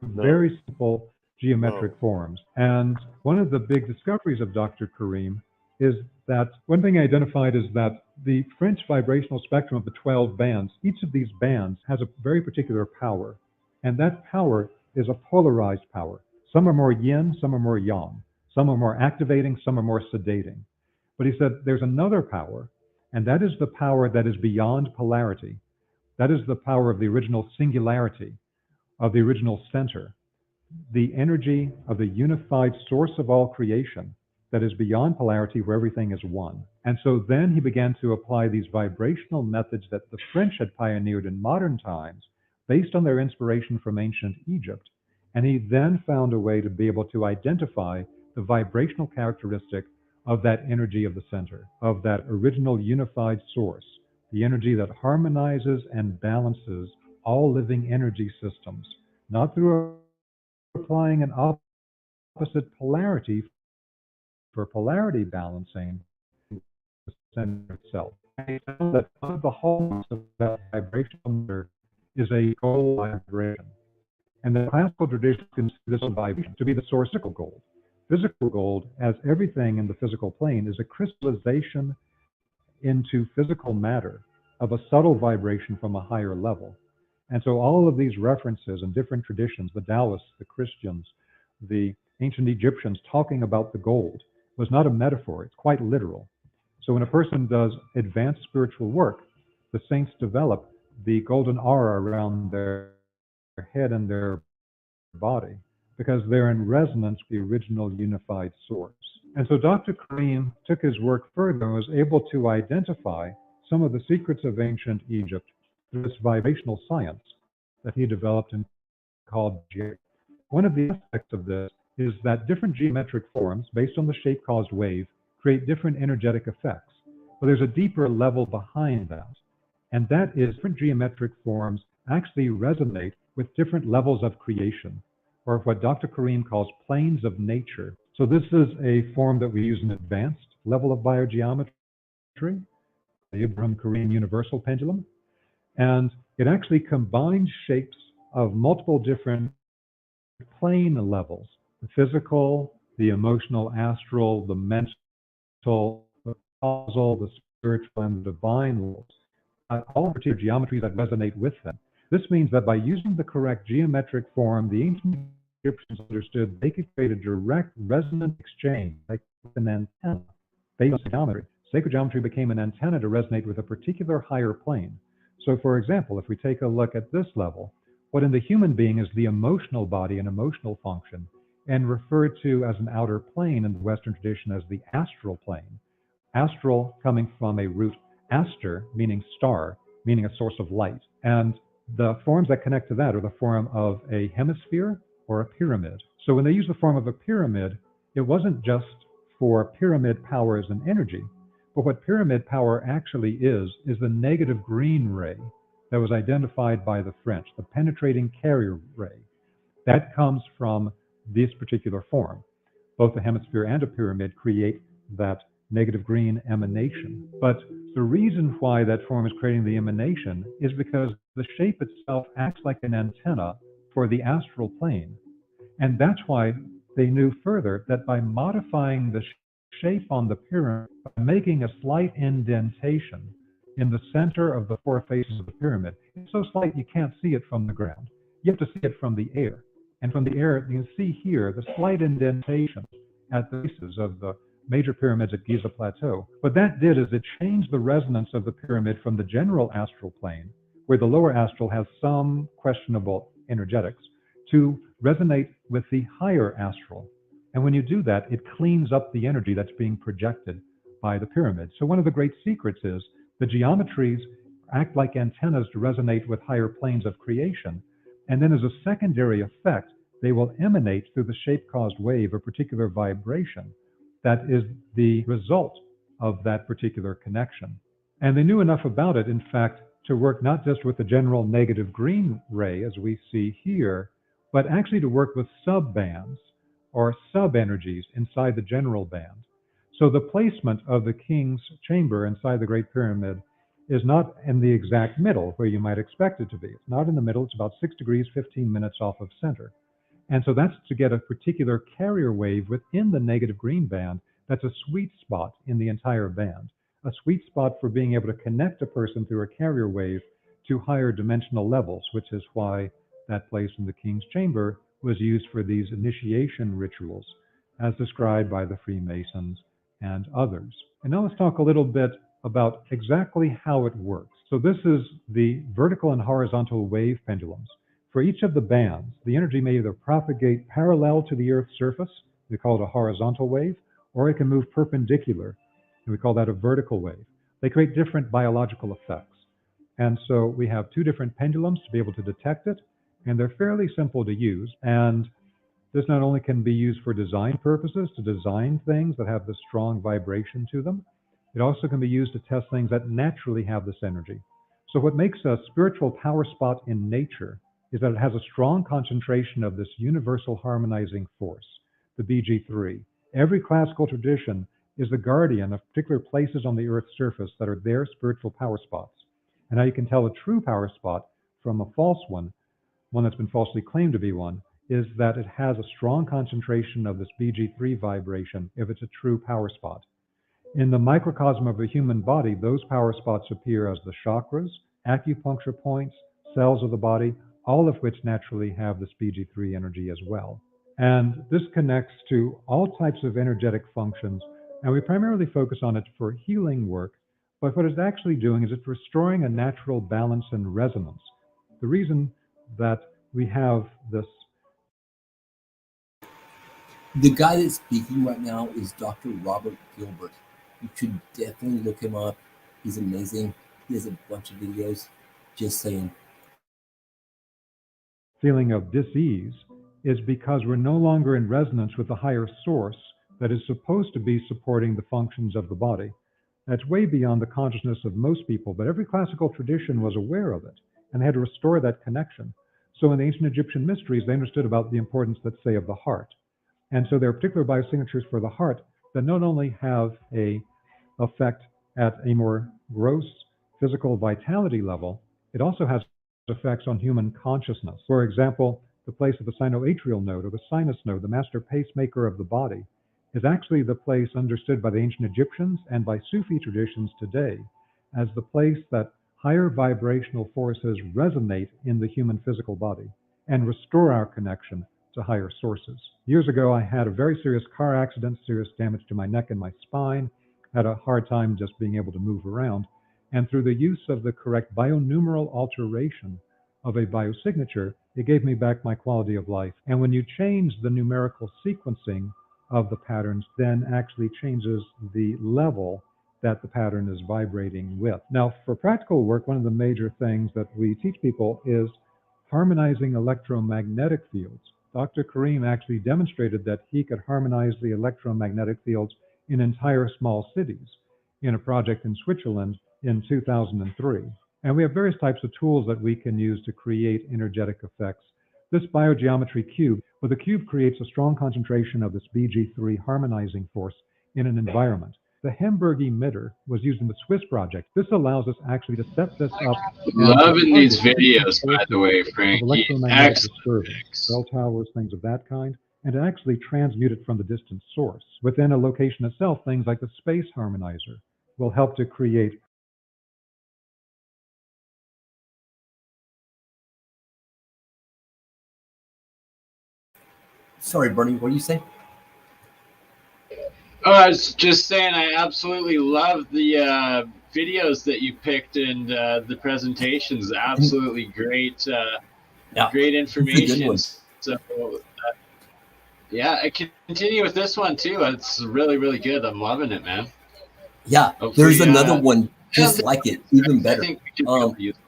Very simple geometric forms. And one of the big discoveries of Dr. Karim is that one thing identified is that the French vibrational spectrum of the 12 bands, each of these bands has a very particular power. And that power is a polarized power. Some are more yin, some are more yang. Some are more activating, some are more sedating. But he said there's another power, and that is the power that is beyond polarity. That is the power of the original singularity, of the original center, the energy of the unified source of all creation that is beyond polarity, where everything is one. And so then he began to apply these vibrational methods that the French had pioneered in modern times based on their inspiration from ancient Egypt. And he then found a way to be able to identify the vibrational characteristic of that energy of the center, of that original unified source, the energy that harmonizes and balances all living energy systems, not through applying an opposite polarity for polarity balancing the center itself. And he found that one of the hallmarks of that vibrational meter is a gold vibration. And the classical tradition considers this vibration to be the source of gold. Physical gold, as everything in the physical plane, is a crystallization into physical matter of a subtle vibration from a higher level. And so all of these references and different traditions, the Taoists, the Christians, the ancient Egyptians talking about the gold, was not a metaphor, it's quite literal. So when a person does advanced spiritual work, the saints develop the golden aura around their head and their body, because they're in resonance with the original unified source. And so Dr. Karim took his work further and was able to identify some of the secrets of ancient Egypt through this vibrational science that he developed and called geometry. One of the aspects of this is that different geometric forms, based on the shape-caused wave, create different energetic effects. But there's a deeper level behind that, and that is different geometric forms actually resonate with different levels of creation, or what Dr. Karim calls planes of nature. So this is a form that we use in advanced level of biogeometry, the Ibrahim Karim universal pendulum, and it actually combines shapes of multiple different plane levels: the physical, the emotional, astral, the mental, the causal, the spiritual, and the divine levels. All particular geometries that resonate with them. This means that by using the correct geometric form, the ancient Egyptians understood they could create a direct resonant exchange, like an antenna, based on geometry. Sacred geometry became an antenna to resonate with a particular higher plane. So for example, if we take a look at this level, what in the human being is the emotional body and emotional function, and referred to as an outer plane in the Western tradition as the astral plane. Astral coming from a root aster, meaning star, meaning a source of light. And the forms that connect to that are the form of a hemisphere or a pyramid. So when they use the form of a pyramid, it wasn't just for pyramid power as an energy. But what pyramid power actually is the negative green ray that was identified by the French, the penetrating carrier ray. That comes from this particular form. Both a hemisphere and a pyramid create that negative green emanation. But the reason why that form is creating the emanation is because the shape itself acts like an antenna for the astral plane. And that's why they knew further that by modifying the shape on the pyramid, by making a slight indentation in the center of the four faces of the pyramid, it's so slight you can't see it from the ground. You have to see it from the air. And from the air, you can see here the slight indentation at the bases of the major pyramids at Giza Plateau. What that did is it changed the resonance of the pyramid from the general astral plane, where the lower astral has some questionable energetics, to resonate with the higher astral. And when you do that, it cleans up the energy that's being projected by the pyramid. So one of the great secrets is the geometries act like antennas to resonate with higher planes of creation. And then as a secondary effect, they will emanate through the shape-caused wave a particular vibration that is the result of that particular connection. And they knew enough about it, in fact, to work not just with the general negative green ray, as we see here, but actually to work with sub-bands or sub-energies inside the general band. So the placement of the king's chamber inside the Great Pyramid is not in the exact middle where you might expect it to be. It's not in the middle. It's about 6 degrees, 15 minutes off of center. And so that's to get a particular carrier wave within the negative green band. That's a sweet spot in the entire band, a sweet spot for being able to connect a person through a carrier wave to higher dimensional levels, which is why that place in the king's chamber was used for these initiation rituals, as described by the Freemasons and others. And now let's talk a little bit about exactly how it works. So this is the vertical and horizontal wave pendulums. For each of the bands, the energy may either propagate parallel to the Earth's surface, we call it a horizontal wave, or it can move perpendicular, and we call that a vertical wave. They create different biological effects. And so we have two different pendulums to be able to detect it, and they're fairly simple to use. And this not only can be used for design purposes, to design things that have this strong vibration to them, it also can be used to test things that naturally have this energy. So what makes a spiritual power spot in nature is that it has a strong concentration of this universal harmonizing force, the BG3. Every classical tradition is the guardian of particular places on the Earth's surface that are their spiritual power spots. And how you can tell a true power spot from a false one that's been falsely claimed to be one, is that it has a strong concentration of this BG3 vibration if it's a true power spot. In the microcosm of a human body, those power spots appear as the chakras, acupuncture points, cells of the body, all of which naturally have this BG3 energy as well. And this connects to all types of energetic functions, and we primarily focus on it for healing work, but what it's actually doing is it's restoring a natural balance and resonance. The reason that we have this... The guy that's speaking right now is Dr. Robert Gilbert. You should definitely look him up. He's amazing. He has a bunch of videos. Just saying. Feeling of dis-ease is because we're no longer in resonance with the higher source that is supposed to be supporting the functions of the body. That's way beyond the consciousness of most people, but every classical tradition was aware of it and they had to restore that connection. So in the ancient Egyptian mysteries, they understood about the importance, let's say, of the heart. And so there are particular biosignatures for the heart that not only have an effect at a more gross physical vitality level, it also has effects on human consciousness. For example, the place of the sinoatrial node, or the sinus node, the master pacemaker of the body, is actually the place understood by the ancient Egyptians and by Sufi traditions today as the place that higher vibrational forces resonate in the human physical body and restore our connection to higher sources. Years ago, I had a very serious car accident, serious damage to my neck and my spine, had a hard time just being able to move around. And through the use of the correct bionumeral alteration of a biosignature, it gave me back my quality of life. And when you change the numerical sequencing of the patterns, then actually changes the level that the pattern is vibrating with. Now, for practical work, one of the major things that we teach people is harmonizing electromagnetic fields. Dr. Karim actually demonstrated that he could harmonize the electromagnetic fields in entire small cities in a project in Switzerland in 2003. And we have various types of tools that we can use to create energetic effects. This biogeometry cube, well, the cube creates a strong concentration of this Bg3 harmonizing force in an environment. The Hamburg emitter was used in the Swiss project. This allows us actually to set this up. Loving these videos, by the way, Frank. Electromagnetic Excellent. disturbance, cell towers, things of that kind, and to actually transmute it from the distant source. Within a location itself, things like the space harmonizer will help to create. Sorry, Bernie, what do you say? Oh, I was just saying, I absolutely love the videos that you picked and the presentations. Absolutely great, great information. So, yeah, I can continue with this one too. It's really, really good. I'm loving it, man. Yeah, Hopefully, there's another one just like it, even better. I think we can use it.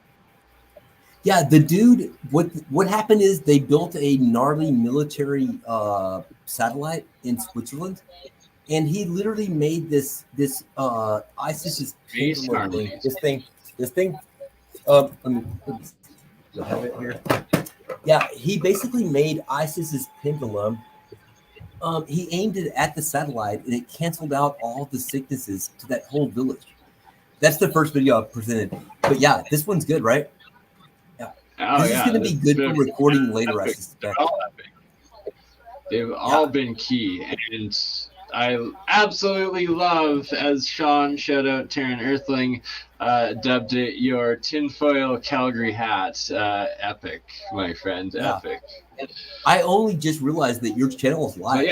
Yeah, the dude. What happened is they built a gnarly military satellite in Switzerland, and he literally made this ISIS's pendulum thing. This thing. Let me have it here. Yeah, he basically made ISIS's pendulum. He aimed it at the satellite, and it canceled out all the sicknesses to that whole village. That's the first video I've presented. But yeah, this one's good, right? This is going to be good for recording later, I suspect. They've all been key. And I absolutely love, as Sean, shout out Taryn Earthling, dubbed it, your tinfoil Calgary hat. Epic, my friend. Epic. I only just realized that your channel is live.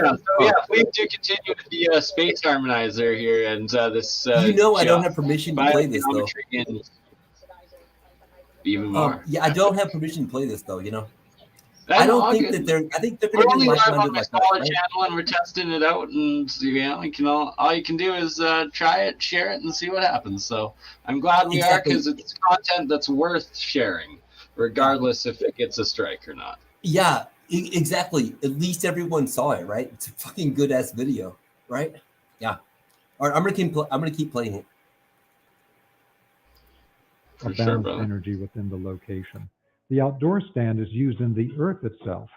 Please do continue with the space harmonizer here and this. I don't have permission to play this, though. Even more. I don't have permission to play this, though, I don't think that they're. I think they're going to be like-minded like that. Right? Channel and we're testing it out, and all you can do is try it, share it, and see what happens. So I'm glad we are, because it's content that's worth sharing, regardless if it gets a strike or not. Yeah, exactly. At least everyone saw it, right? It's a fucking good ass video, right? Yeah. All right, I'm gonna keep playing it. A balanced energy within the location. The outdoor stand is used in the earth itself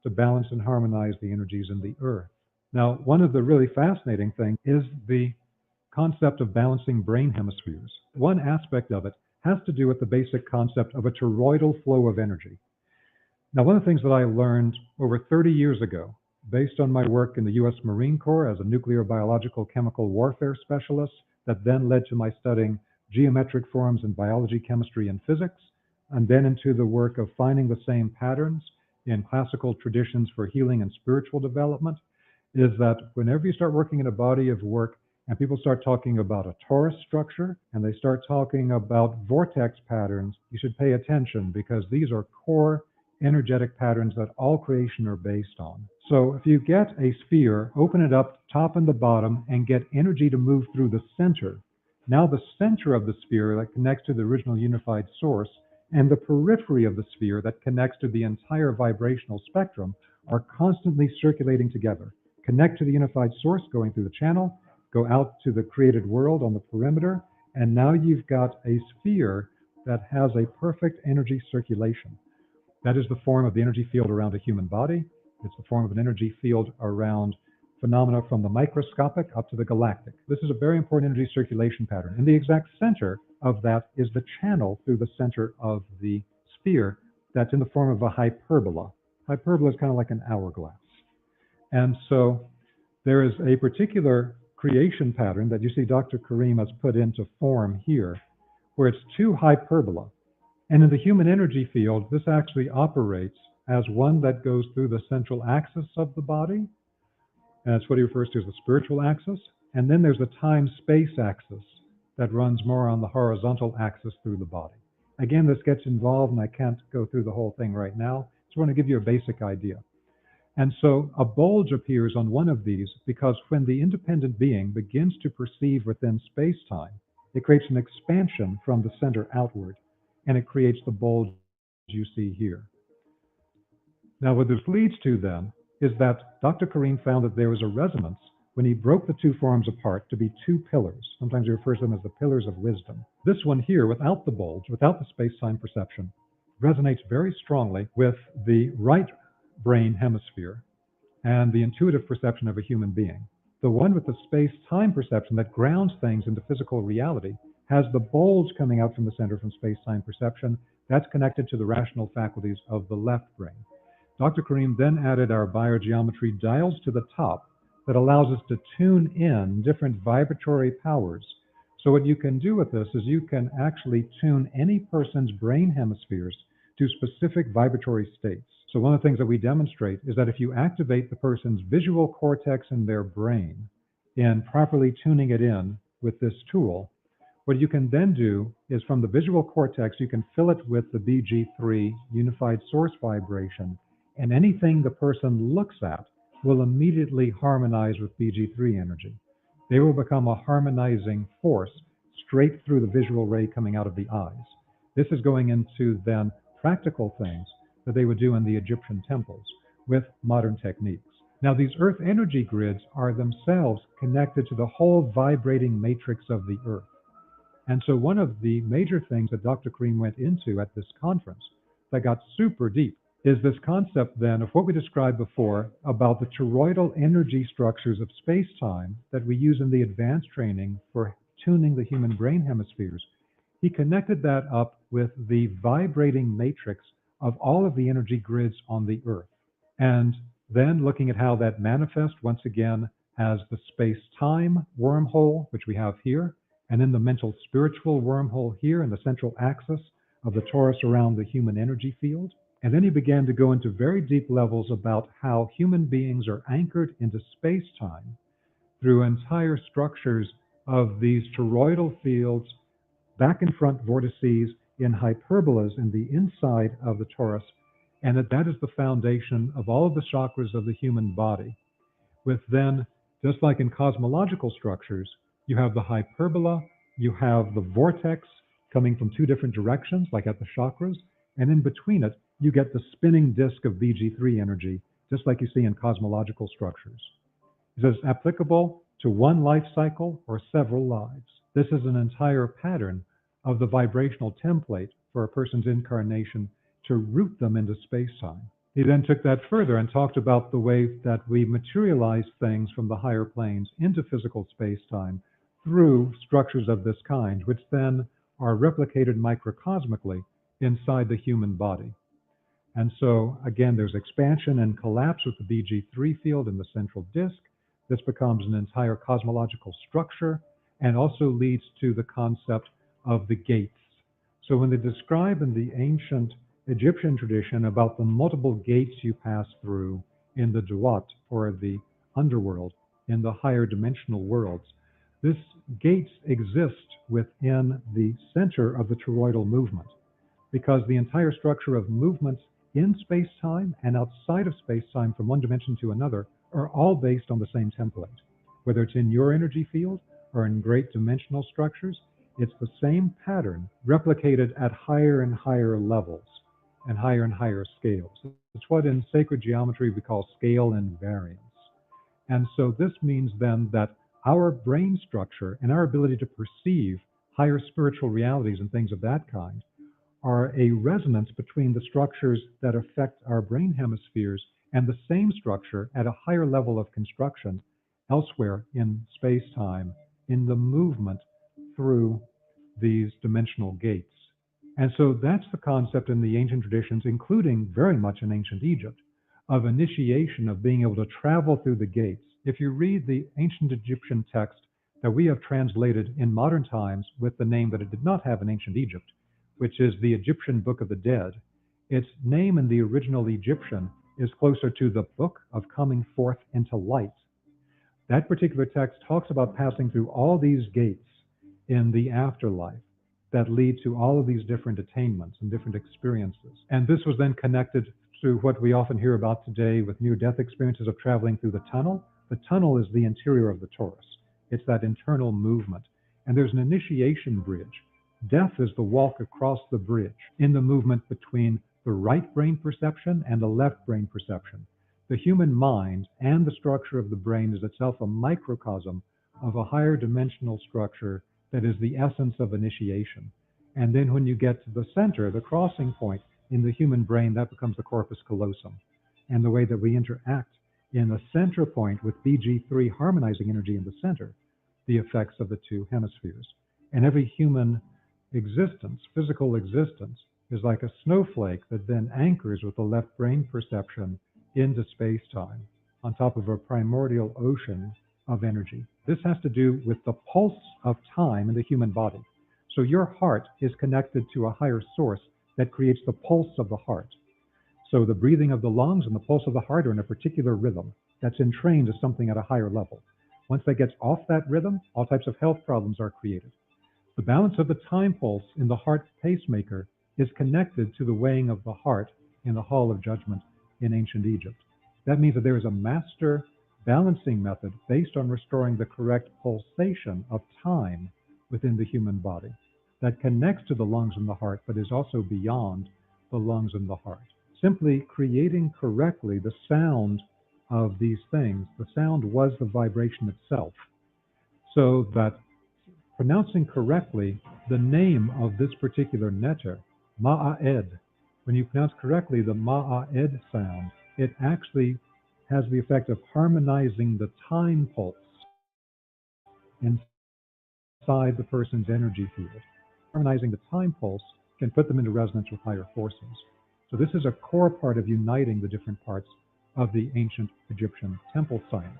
to balance and harmonize the energies in the earth. Now, one of the really fascinating things is the concept of balancing brain hemispheres. One aspect of it has to do with the basic concept of a toroidal flow of energy. Now, one of the things that I learned over 30 years ago, based on my work in the U.S. Marine Corps as a nuclear biological chemical warfare specialist, that then led to my studying geometric forms in biology, chemistry, and physics, and then into the work of finding the same patterns in classical traditions for healing and spiritual development, is that whenever you start working in a body of work and people start talking about a torus structure and they start talking about vortex patterns, you should pay attention, because these are core energetic patterns that all creation are based on. So if you get a sphere, open it up top and the bottom and get energy to move through the center. Now the center of the sphere that connects to the original unified source and the periphery of the sphere that connects to the entire vibrational spectrum are constantly circulating together. Connect to the unified source going through the channel, go out to the created world on the perimeter, and now you've got a sphere that has a perfect energy circulation. That is the form of the energy field around a human body. It's the form of an energy field around phenomena from the microscopic up to the galactic. This is a very important energy circulation pattern. And the exact center of that is the channel through the center of the sphere that's in the form of a hyperbola. Hyperbola is kind of like an hourglass. And so there is a particular creation pattern that you see Dr. Karim has put into form here, where it's two hyperbola. And in the human energy field, this actually operates as one that goes through the central axis of the body. And that's what he refers to as the spiritual axis. And then there's a time-space axis that runs more on the horizontal axis through the body. Again, this gets involved, and I can't go through the whole thing right now. Just want to give you a basic idea. And so a bulge appears on one of these because when the independent being begins to perceive within space-time, it creates an expansion from the center outward, and it creates the bulge you see here. Now, what this leads to then is that Dr. Karim found that there was a resonance when he broke the two forms apart to be two pillars. Sometimes he refers to them as the pillars of wisdom. This one here, without the bulge, without the space-time perception, resonates very strongly with the right brain hemisphere and the intuitive perception of a human being. The one with the space-time perception that grounds things into physical reality has the bulge coming out from the center from space-time perception. That's connected to the rational faculties of the left brain. Dr. Karim then added our biogeometry dials to the top that allows us to tune in different vibratory powers. So what you can do with this is you can actually tune any person's brain hemispheres to specific vibratory states. So one of the things that we demonstrate is that if you activate the person's visual cortex in their brain in properly tuning it in with this tool, what you can then do is from the visual cortex, you can fill it with the BG3 unified source vibration, and anything the person looks at will immediately harmonize with BG3 energy. They will become a harmonizing force straight through the visual ray coming out of the eyes. This is going into then practical things that they would do in the Egyptian temples with modern techniques. Now, these earth energy grids are themselves connected to the whole vibrating matrix of the earth. And so one of the major things that Dr. Karim went into at this conference that got super deep is this concept then of what we described before about the toroidal energy structures of space-time that we use in the advanced training for tuning the human brain hemispheres. He connected that up with the vibrating matrix of all of the energy grids on the Earth. And then looking at how that manifests once again as the space-time wormhole, which we have here, and then the mental spiritual wormhole here in the central axis of the torus around the human energy field. And then he began to go into very deep levels about how human beings are anchored into space-time through entire structures of these toroidal fields, back and front vortices in hyperbolas in the inside of the torus, and that is the foundation of all of the chakras of the human body. With then, just like in cosmological structures, you have the hyperbola, you have the vortex coming from two different directions, like at the chakras, and in between it, you get the spinning disk of BG3 energy, just like you see in cosmological structures. Is this applicable to one life cycle or several lives? This is an entire pattern of the vibrational template for a person's incarnation to root them into space-time. He then took that further and talked about the way that we materialize things from the higher planes into physical space-time through structures of this kind, which then are replicated microcosmically inside the human body. And so, again, there's expansion and collapse with the BG3 field in the central disk. This becomes an entire cosmological structure and also leads to the concept of the gates. So when they describe in the ancient Egyptian tradition about the multiple gates you pass through in the Duat, or the underworld, in the higher dimensional worlds, this gates exist within the center of the toroidal movement, because the entire structure of movements in space-time and outside of space-time from one dimension to another are all based on the same template. Whether it's in your energy field or in great dimensional structures, it's the same pattern replicated at higher and higher levels and higher scales. It's what in sacred geometry we call scale invariance. And so this means then that our brain structure and our ability to perceive higher spiritual realities and things of that kind are a resonance between the structures that affect our brain hemispheres and the same structure at a higher level of construction elsewhere in space-time in the movement through these dimensional gates. And so that's the concept in the ancient traditions, including very much in ancient Egypt, of initiation, of being able to travel through the gates. If you read the ancient Egyptian text that we have translated in modern times with the name that it did not have in ancient Egypt, which is the Egyptian Book of the Dead, its name in the original Egyptian is closer to the Book of Coming Forth into Light. That particular text talks about passing through all these gates in the afterlife that lead to all of these different attainments and different experiences. And this was then connected to what we often hear about today with near-death experiences of traveling through the tunnel. The tunnel is the interior of the torus. It's that internal movement. And there's an initiation bridge. Death is the walk across the bridge in the movement between the right brain perception and the left brain perception. the human mind and the structure of the brain is itself a microcosm of a higher dimensional structure that is the essence of initiation. And then when you get to the center, the crossing point in the human brain, that becomes the corpus callosum. And the way that we interact in the center point with BG3 harmonizing energy in the center, the effects of the two hemispheres. And every human existence, physical existence, is like a snowflake that then anchors with the left brain perception into space-time on top of a primordial ocean of energy. This has to do with the pulse of time in the human body. So your heart is connected to a higher source that creates the pulse of the heart. So the breathing of the lungs and the pulse of the heart are in a particular rhythm that's entrained to something at a higher level. Once that gets off that rhythm, all types of health problems are created. The balance of the time pulse in the heart pacemaker is connected to the weighing of the heart in the Hall of Judgment in ancient Egypt. That means that there is a master balancing method based on restoring the correct pulsation of time within the human body that connects to the lungs and the heart, but is also beyond the lungs and the heart. Simply creating correctly the sound of these things. The sound was the vibration itself. So that pronouncing correctly the name of this particular netter, Ma'ed, when you pronounce correctly the Ma'ed sound, it actually has the effect of harmonizing the time pulse inside the person's energy field. Harmonizing the time pulse can put them into resonance with higher forces. So this is a core part of uniting the different parts of the ancient Egyptian temple science.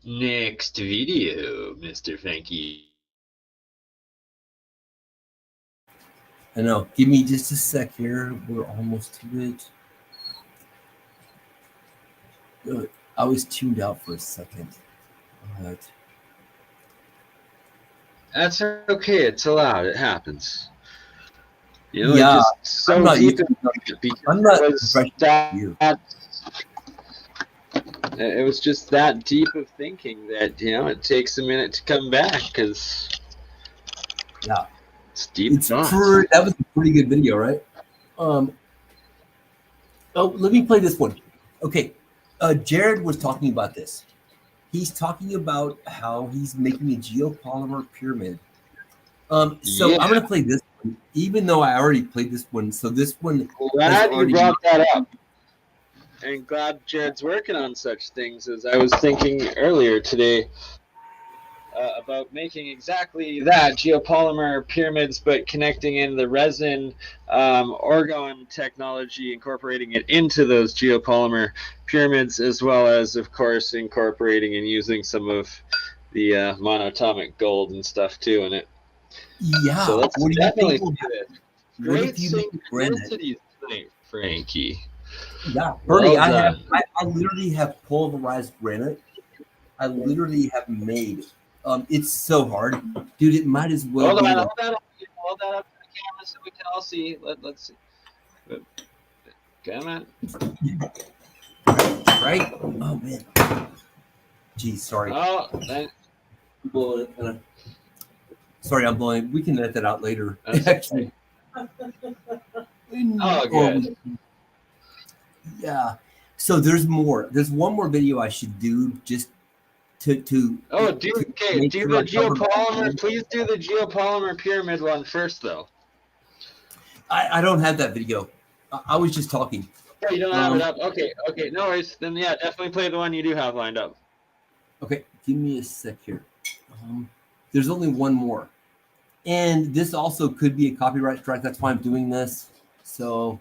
Next video, Mr. Frankie. I know. Give me just a sec here. We're almost to it. Good. I was tuned out for a second. All right. That's okay. It's allowed. It happens. You know, Yeah, just so I'm not deep used in it because I'm not it was it was just that deep of thinking that, you know, it takes a minute to come back because yeah, it's deep thoughts. That was a pretty good video, right? Oh, let me play this one. Okay, Jared was talking about this. He's talking about how he's making a geopolymer pyramid. So Yeah. I'm going to play this one, even though I already played this one. So this one, Glad you brought that up. And glad Jared's working on such things, as I was thinking earlier today about making exactly that, geopolymer pyramids, but connecting in the resin orgone technology, incorporating it into those geopolymer pyramids, as well as, of course, incorporating and using some of the monatomic gold and stuff too in it. Yeah. So let's what do you definitely think? do it. What Great if you make synchronicities tonight, Frankie. Yeah, Bernie, Well I literally have pulverized granite. I literally have made. It's so hard, dude. It might as well Hold be. on, hold that up to the camera so we can all see. Let's see. Come on. Right? Oh man. Geez, sorry. Oh, Blowing it. Sorry, I'm blowing. We can edit that out later. Actually. Oh, good. Yeah. So there's more. There's one more video I should do just to. Oh, do the geopolymer. Please do the geopolymer pyramid one first, though. I don't have that video. I was just talking. Oh, you don't have it up. Okay, no worries. Then yeah, definitely play the one you do have lined up. Okay, give me a sec here. There's only one more, and this also could be a copyright strike. That's why I'm doing this. So.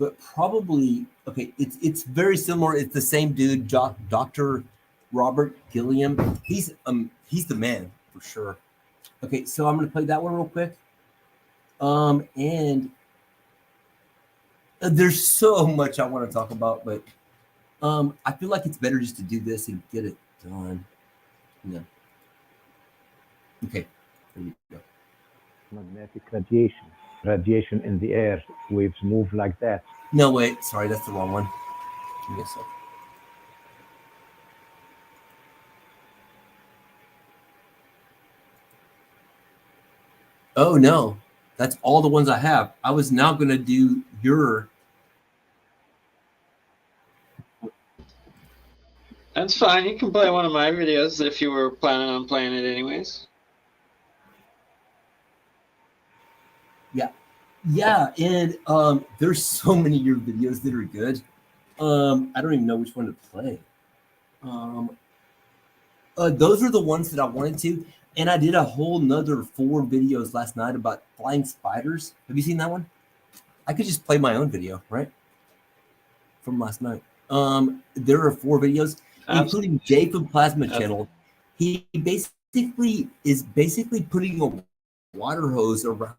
But probably, okay, it's very similar. It's the same dude, Dr. Robert Gilliam. He's the man for sure. Okay, so I'm gonna play that one real quick. And there's so much I want to talk about, but I feel like it's better just to do this and get it done. Yeah. Okay, There you go. Magnetic radiation. Radiation in the air. Waves move like that. No, wait. Sorry, that's the wrong one. Give me a sec. Oh, no. That's all the ones I have. I was now going to do your... That's fine. You can play one of my videos if you were planning on playing it anyways. Yeah, and there's so many of your videos that are good. I don't even know which one to play. Those are the ones that I wanted to, and I did a whole nother 4 videos last night about flying spiders. Have you seen that one? I could just play my own video, right? From last night. There are 4 videos, including Jay from Plasma Channel. He basically is putting a water hose around.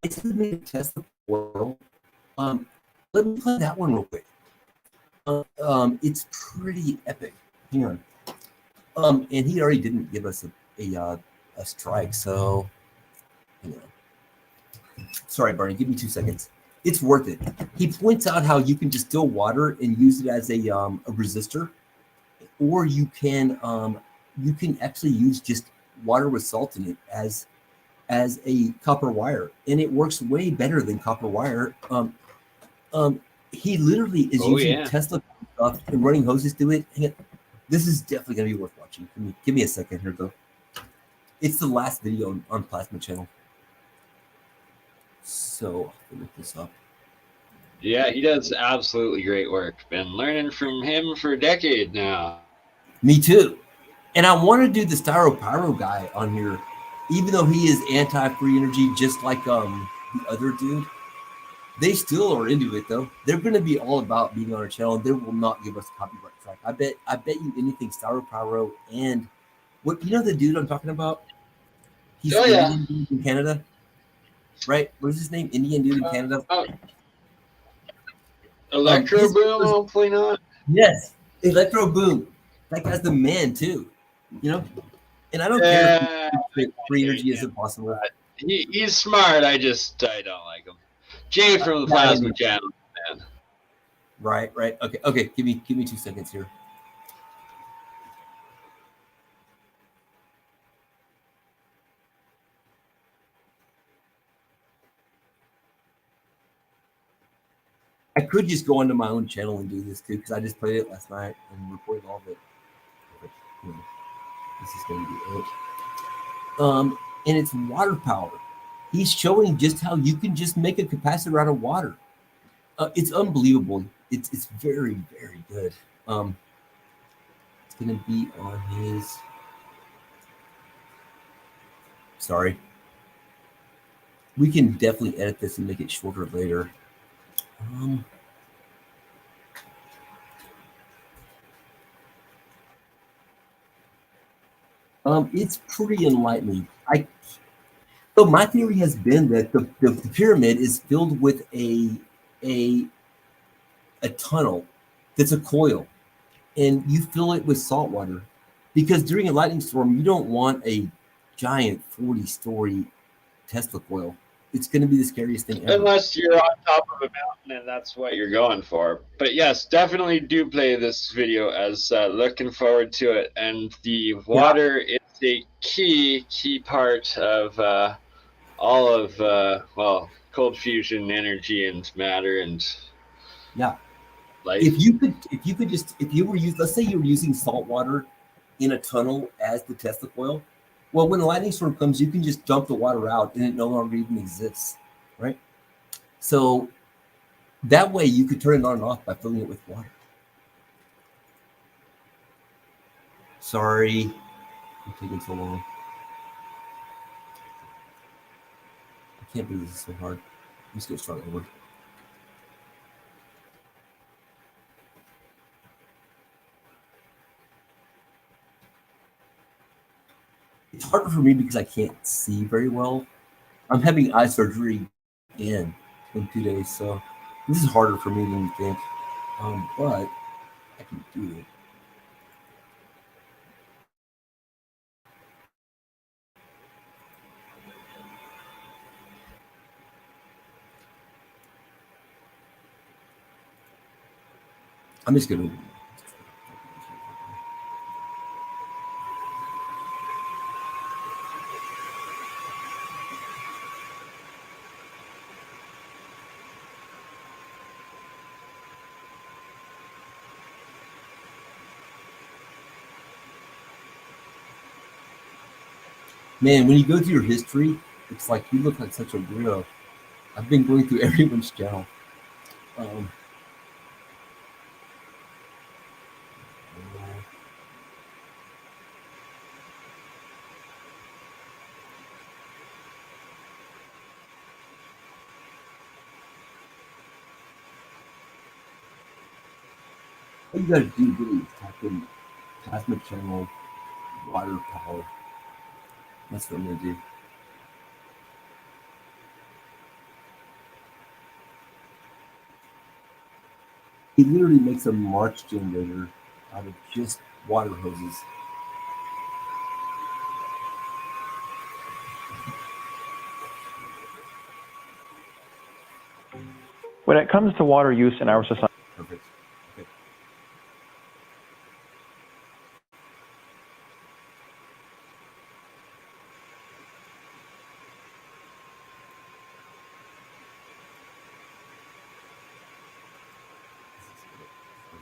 Basically made a Tesla coil. Let me play that one real quick. It's pretty epic. Hang on. And he already didn't give us a strike, so hang on. Sorry, Barney. Give me 2 seconds. It's worth it. He points out how you can distill water and use it as a resistor, or you can actually use just water with salt in it as a copper wire, and it works way better than copper wire. He literally is using Tesla stuff and running hoses to it. This is definitely gonna be worth watching. Give me a second here, though. It's the last video on Plasma Channel. So let me look this up. Yeah, he does absolutely great work. Been learning from him for a decade now. Me too. And I want to do the Styropyro guy on here, even though he is anti-free energy, just like the other dude. They still are into it though. They're going to be all about being on our channel, and they will not give us a copyright strike. I bet you anything Styropyro and what the dude I'm talking about? He's Indian dude in Canada, right? What is his name? Indian dude in Canada. Electro Boom, hopefully not. Yes, Electro Boom. That guy's the man too. And I don't care if free energy is impossible. He's smart. I don't like him. Jay from the Plasma Channel, man. Right. Okay. Give me 2 seconds here. I could just go onto my own channel and do this too, because I just played it last night and recorded all of it. This is going to be it. And it's water power. He's showing just how you can just make a capacitor out of water. It's unbelievable. It's very, very good. It's going to be on his. Sorry. We can definitely edit this and make it shorter later. It's pretty enlightening. So my theory has been that the pyramid is filled with a tunnel that's a coil, and you fill it with salt water, because during a lightning storm you don't want a giant 40-story Tesla coil. It's going to be the scariest thing ever. Unless you're on top of a mountain and that's what you're going for. But yes, definitely do play this video, as looking forward to it. And the water is a key part of all of cold fusion energy and matter and life. If let's say you were using salt water in a tunnel as the Tesla coil. Well, when a lightning storm comes, you can just dump the water out and it no longer even exists, right? So that way you could turn it on and off by filling it with water. Sorry, I'm taking so long. I can't believe this is so hard. I'm just going to start over. It's harder for me because I can't see very well. I'm having eye surgery again in 2 days, so this is harder for me than you think. But I can do it. I'm just gonna. Man, when you go through your history, it's like you look like such a weirdo. I've been going through everyone's channel. What you gotta do really is type in plasma channel water power. That's what I'm gonna do. He literally makes a March generator out of just water hoses. When it comes to water use in our society, Perfect. Okay.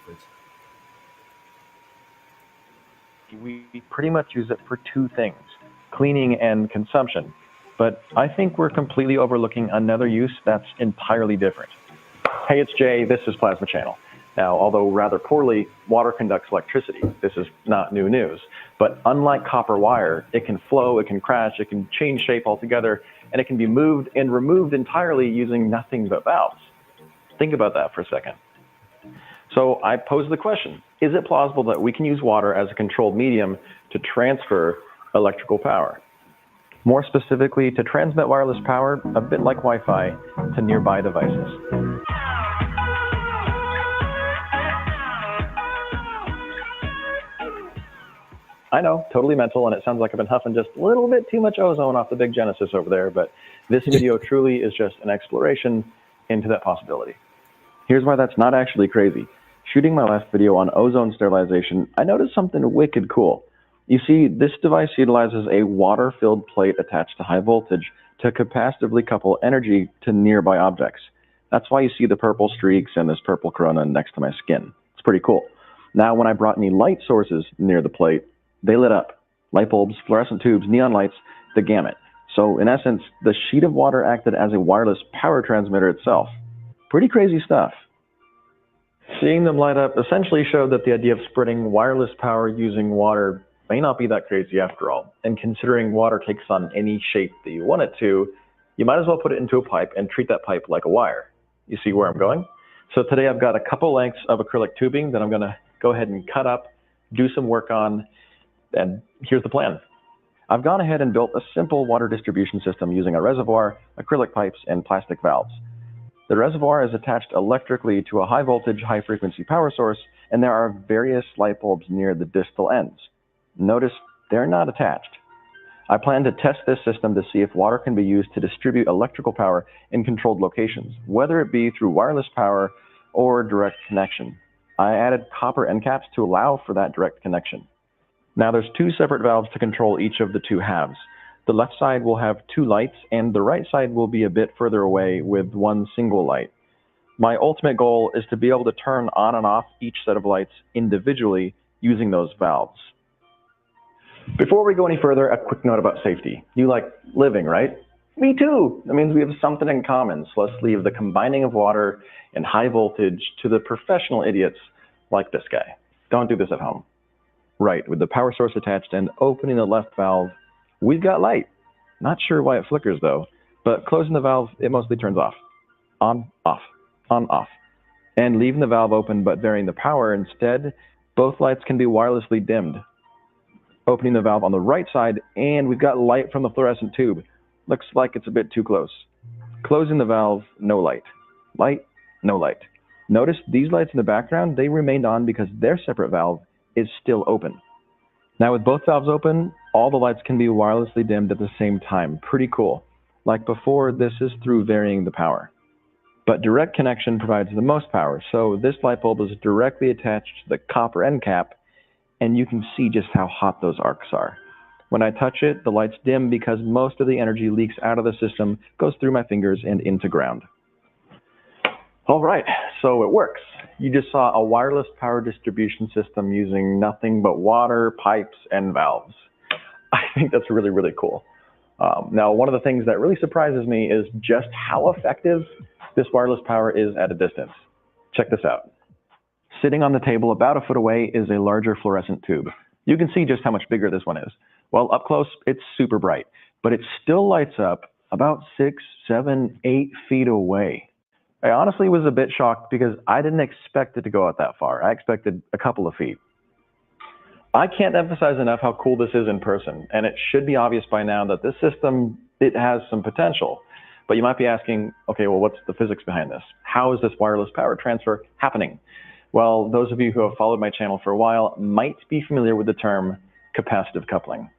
Perfect. we pretty much use it for two things, cleaning and consumption. But I think we're completely overlooking another use that's entirely different. Hey, it's Jay. This is Plasma Channel. Now, although rather poorly, water conducts electricity. This is not new news. But unlike copper wire, it can flow, it can crash, it can change shape altogether, and it can be moved and removed entirely using nothing but valves. Think about that for a second. So I pose the question, is it plausible that we can use water as a controlled medium to transfer electrical power? More specifically, to transmit wireless power, a bit like Wi-Fi, to nearby devices. I know, totally mental, and it sounds like I've been huffing just a little bit too much ozone off the big Genesis over there, but this video truly is just an exploration into that possibility. Here's why that's not actually crazy. Shooting my last video on ozone sterilization, I noticed something wicked cool. You see, this device utilizes a water-filled plate attached to high voltage to capacitively couple energy to nearby objects. That's why you see the purple streaks and this purple corona next to my skin. It's pretty cool. Now, when I brought any light sources near the plate, they lit up. Light bulbs, fluorescent tubes, neon lights, the gamut. So in essence, the sheet of water acted as a wireless power transmitter itself. Pretty crazy stuff. Seeing them light up essentially showed that the idea of spreading wireless power using water may not be that crazy after all. And considering water takes on any shape that you want it to, you might as well put it into a pipe and treat that pipe like a wire. You see where I'm going? So today I've got a couple lengths of acrylic tubing that I'm going to go ahead and cut up, do some work on, and here's the plan. I've gone ahead and built a simple water distribution system using a reservoir, acrylic pipes, and plastic valves. The reservoir is attached electrically to a high voltage, high frequency power source, and there are various light bulbs near the distal ends. Notice they're not attached. I plan to test this system to see if water can be used to distribute electrical power in controlled locations, whether it be through wireless power or direct connection. I added copper end caps to allow for that direct connection. Now there's two separate valves to control each of the two halves. The left side will have two lights, and the right side will be a bit further away with one single light. My ultimate goal is to be able to turn on and off each set of lights individually using those valves. Before we go any further, a quick note about safety. You like living, right? Me too. That means we have something in common, so let's leave the combining of water and high voltage to the professional idiots like this guy. Don't do this at home. Right, with the power source attached and opening the left valve, we've got light. Not sure why it flickers though, but closing the valve, it mostly turns off. On, off, on, off. And leaving the valve open but varying the power instead, both lights can be wirelessly dimmed. Opening the valve on the right side, and we've got light from the fluorescent tube. Looks like it's a bit too close. Closing the valve, no light. Light, no light. Notice these lights in the background, they remained on because their separate valve is still open. Now with both valves open, all the lights can be wirelessly dimmed at the same time. Pretty cool. Like before, this is through varying the power. but direct connection provides the most power. So this light bulb is directly attached to the copper end cap, and you can see just how hot those arcs are. When I touch it, the lights dim because most of the energy leaks out of the system, goes through my fingers and into ground. All right, so it works. You just saw a wireless power distribution system using nothing but water, pipes, and valves. I think that's really, really cool. Now, one of the things that really surprises me is just how effective this wireless power is at a distance. Check this out. Sitting on the table about a foot away is a larger fluorescent tube. You can see just how much bigger this one is. Well, up close, it's super bright, but it still lights up about 6, 7, 8 feet away. I honestly was a bit shocked because I didn't expect it to go out that far. I expected a couple of feet. I can't emphasize enough how cool this is in person, and it should be obvious by now that this system, it has some potential. But you might be asking, okay, well, what's the physics behind this? How is this wireless power transfer happening? Well, those of you who have followed my channel for a while might be familiar with the term capacitive coupling.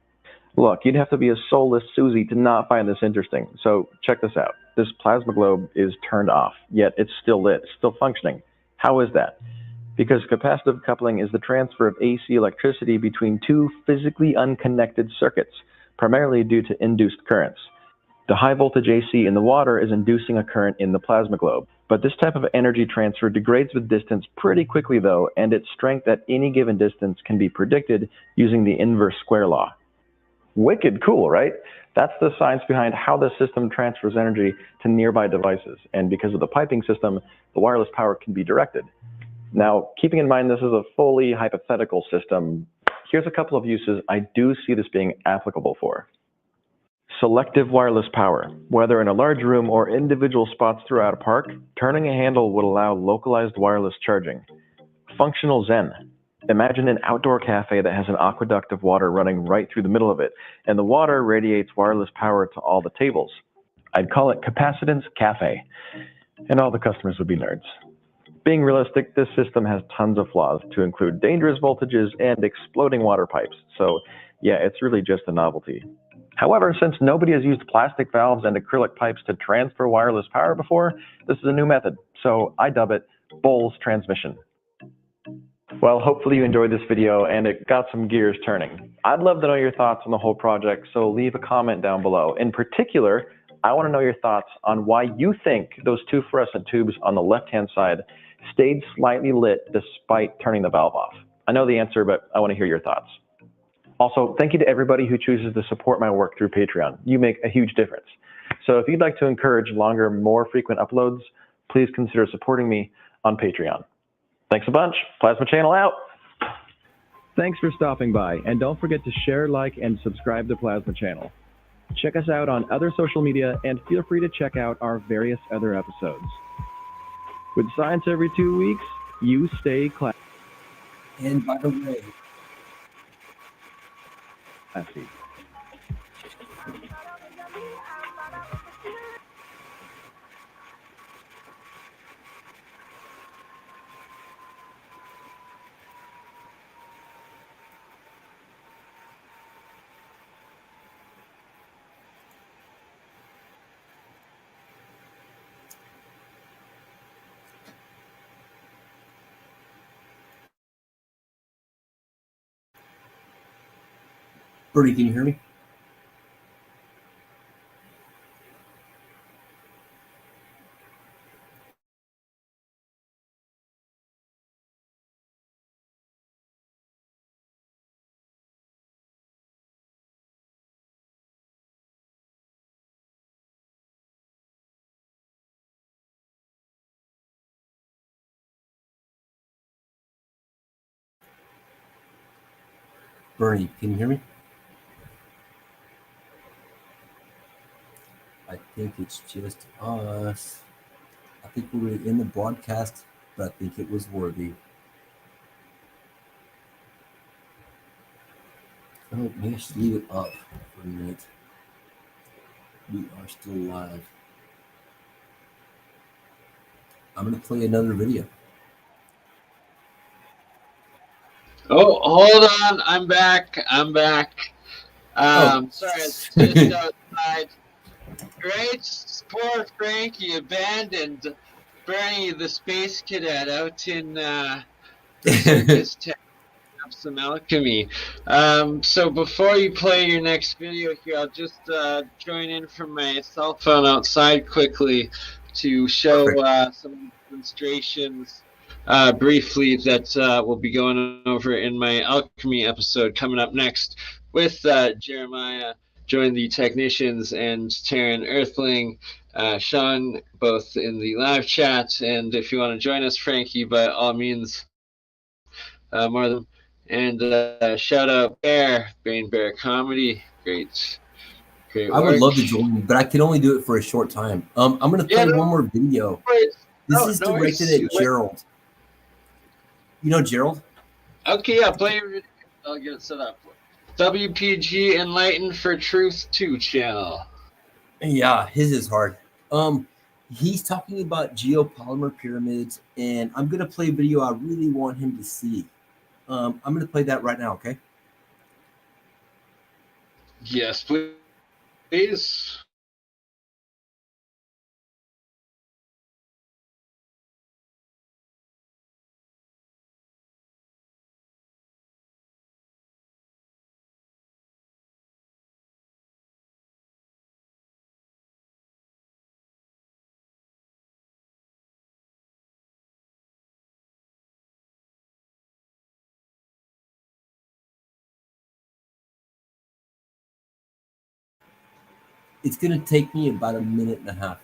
Look, you'd have to be a soulless Susie to not find this interesting. So check this out. This plasma globe is turned off, yet it's still lit, still functioning. How is that? Because capacitive coupling is the transfer of AC electricity between two physically unconnected circuits, primarily due to induced currents. The high voltage AC in the water is inducing a current in the plasma globe. But this type of energy transfer degrades with distance pretty quickly though, and its strength at any given distance can be predicted using the inverse square law. Wicked cool, right? That's the science behind how the system transfers energy to nearby devices. And because of the piping system, the wireless power can be directed. Now, keeping in mind this is a fully hypothetical system, here's a couple of uses I do see this being applicable for. Selective wireless power. Whether in a large room or individual spots throughout a park, turning a handle would allow localized wireless charging. Functional Zen. Imagine an outdoor cafe that has an aqueduct of water running right through the middle of it, and the water radiates wireless power to all the tables. I'd call it Capacitance Cafe, and all the customers would be nerds. Being realistic, this system has tons of flaws, to include dangerous voltages and exploding water pipes, so yeah, it's really just a novelty. However, since nobody has used plastic valves and acrylic pipes to transfer wireless power before, this is a new method, so I dub it Bowles transmission. Well, hopefully you enjoyed this video and it got some gears turning. I'd love to know your thoughts on the whole project, so leave a comment down below. In particular, I want to know your thoughts on why you think those two fluorescent tubes on the left-hand side stayed slightly lit despite turning the valve off. I know the answer, but I want to hear your thoughts. Also, thank you to everybody who chooses to support my work through Patreon. You make a huge difference. So if you'd like to encourage longer, more frequent uploads, please consider supporting me on Patreon. Thanks a bunch. Plasma Channel out. Thanks for stopping by, and don't forget to share, like, and subscribe to Plasma Channel. Check us out on other social media, and feel free to check out our various other episodes. With science every 2 weeks, you stay classy. And by the way, Bernie, can you hear me? Bernie, can you hear me? I think it's just us. I think we were in the broadcast, but I think it was worthy. Oh, maybe I should leave it up for a minute. We are still live. I'm going to play another video. Oh, hold on. I'm back. Sorry, it's just outside. Great poor Frankie abandoned Bernie, the space cadet, out in the circus tent. Have some alchemy. So before you play your next video here, I'll just join in from my cell phone outside quickly to show some demonstrations briefly that we'll be going over in my alchemy episode coming up next with Jeremiah, join the technicians, and Taryn Earthling, Sean, both in the live chat. And if you want to join us, Frankie, by all means, more than. And shout out Brain Bear Comedy. Great I would work. love to join you, but I can only do it for a short time. I'm going to play one more video. This is directed at Gerald. You know Gerald? Okay, yeah, play your video. I'll get it set up. WPG Enlightened for Truth 2 channel. Yeah, his is hard. He's talking about geopolymer pyramids, and I'm going to play a video I really want him to see. I'm going to play that right now, okay? Yes, please. It's going to take me about a minute and a half.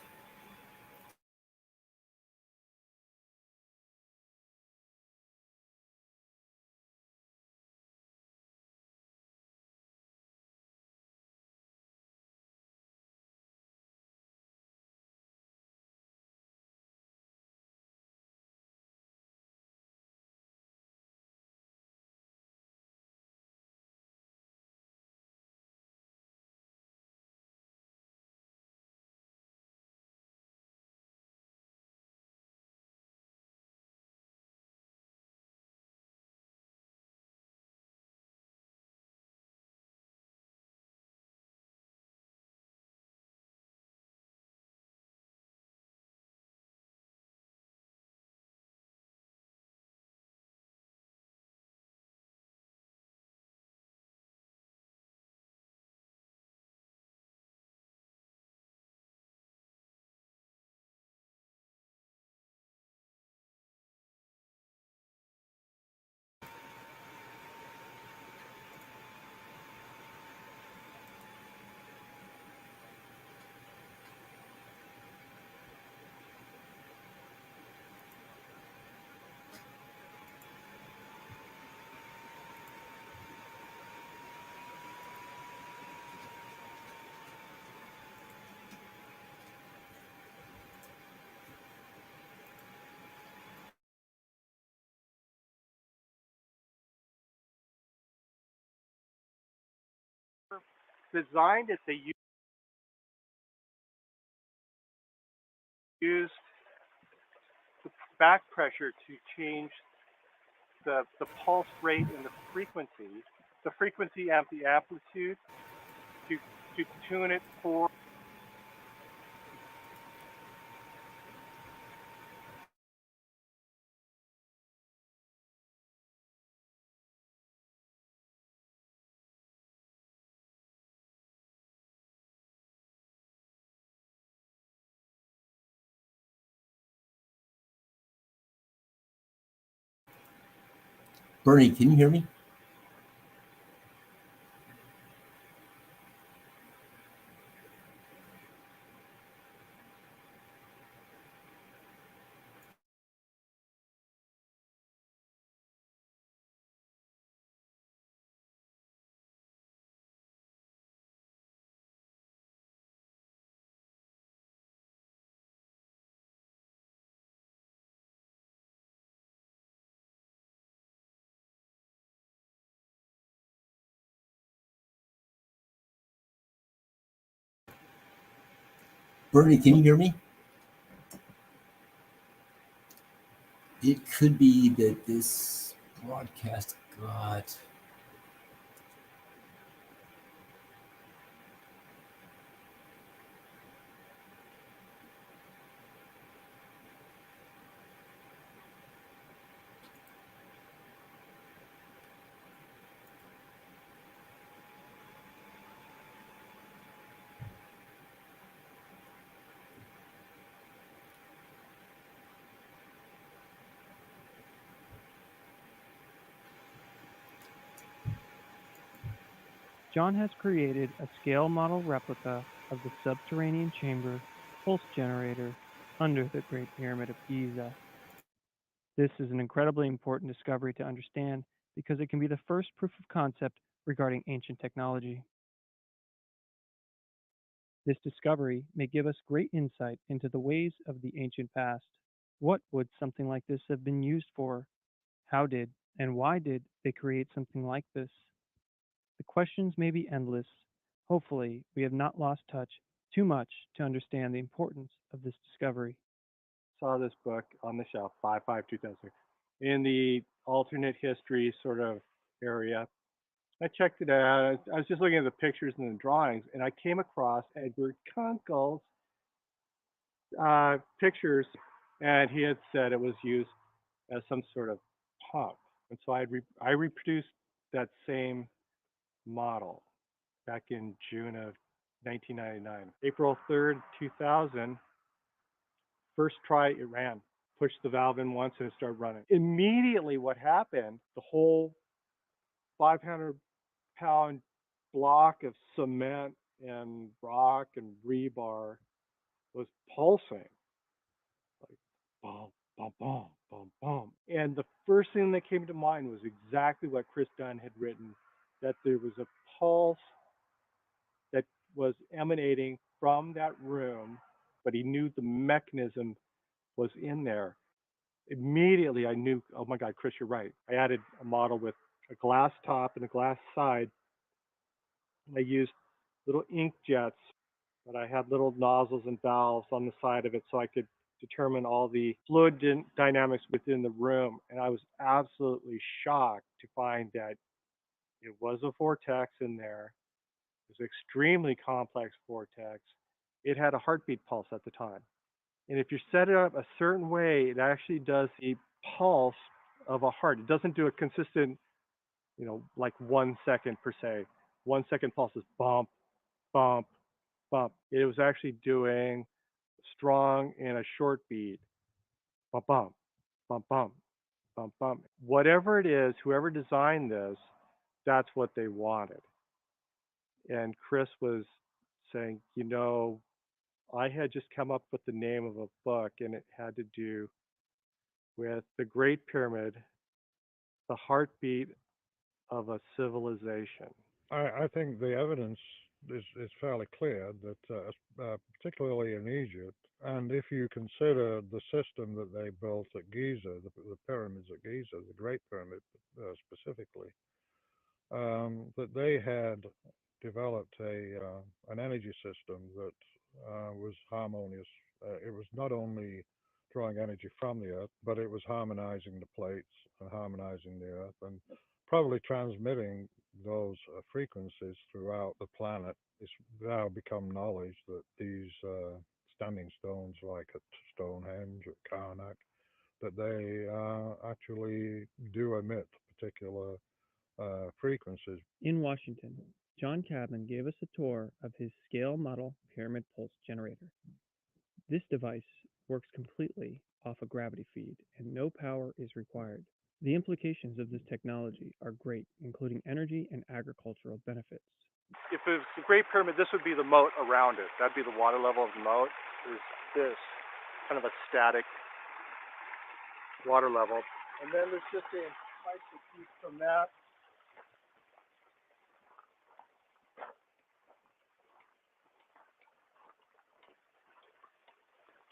Designed it, they used the back pressure to change the pulse rate and the frequency and the amplitude to tune it for Bernie, can you hear me? Bernie, can you hear me? It could be that this broadcast got... John has created a scale model replica of the subterranean chamber pulse generator under the Great Pyramid of Giza. This is an incredibly important discovery to understand because it can be the first proof of concept regarding ancient technology. This discovery may give us great insight into the ways of the ancient past. What would something like this have been used for? How did and why did they create something like this? The questions may be endless. Hopefully, we have not lost touch too much to understand the importance of this discovery. Saw this book on the shelf, 5/5/2000, in the alternate history sort of area. I checked it out. I was just looking at the pictures and the drawings, and I came across Edward Kunkel's pictures, and he had said it was used as some sort of pump. And so I reproduced that same model back in June of 1999. April 3rd, 2000, first try, it ran. Pushed the valve in once and it started running. Immediately what happened, the whole 500-pound block of cement and rock and rebar was pulsing. Like, boom, boom, boom, boom, boom. And the first thing that came to mind was exactly what Chris Dunn had written, that there was a pulse that was emanating from that room, but he knew the mechanism was in there. Immediately I knew, oh my God, Chris, you're right. I added a model with a glass top and a glass side. I used little ink jets, but I had little nozzles and valves on the side of it so I could determine all the fluid dynamics within the room. And I was absolutely shocked to find that it was a vortex in there. It was an extremely complex vortex. It had a heartbeat pulse at the time. And if you set it up a certain way, it actually does the pulse of a heart. It doesn't do a consistent, like 1 second per se. 1 second pulse is bump, bump, bump. It was actually doing strong and a short beat. Bump, bump, bump, bump, bump, bump. Whatever it is, whoever designed this, that's what they wanted. And Chris was saying, I had just come up with the name of a book, and it had to do with the Great Pyramid, the heartbeat of a civilization. I think the evidence is fairly clear that, particularly in Egypt, and if you consider the system that they built at Giza, the pyramids at Giza, the Great Pyramid specifically, that they had developed an energy system that was harmonious. It was not only drawing energy from the earth, but it was harmonizing the plates and harmonizing the earth and probably transmitting those frequencies throughout the planet. It's now become knowledge that these standing stones like at Stonehenge or Karnak, that they actually do emit particular frequencies. In Washington, John Cadman gave us a tour of his scale model pyramid pulse generator. This device works completely off a gravity feed and no power is required. The implications of this technology are great, including energy and agricultural benefits. If it was the Great Pyramid, this would be the moat around it. That'd be the water level of the moat, is this kind of a static water level. And then there's just a enticing piece from that.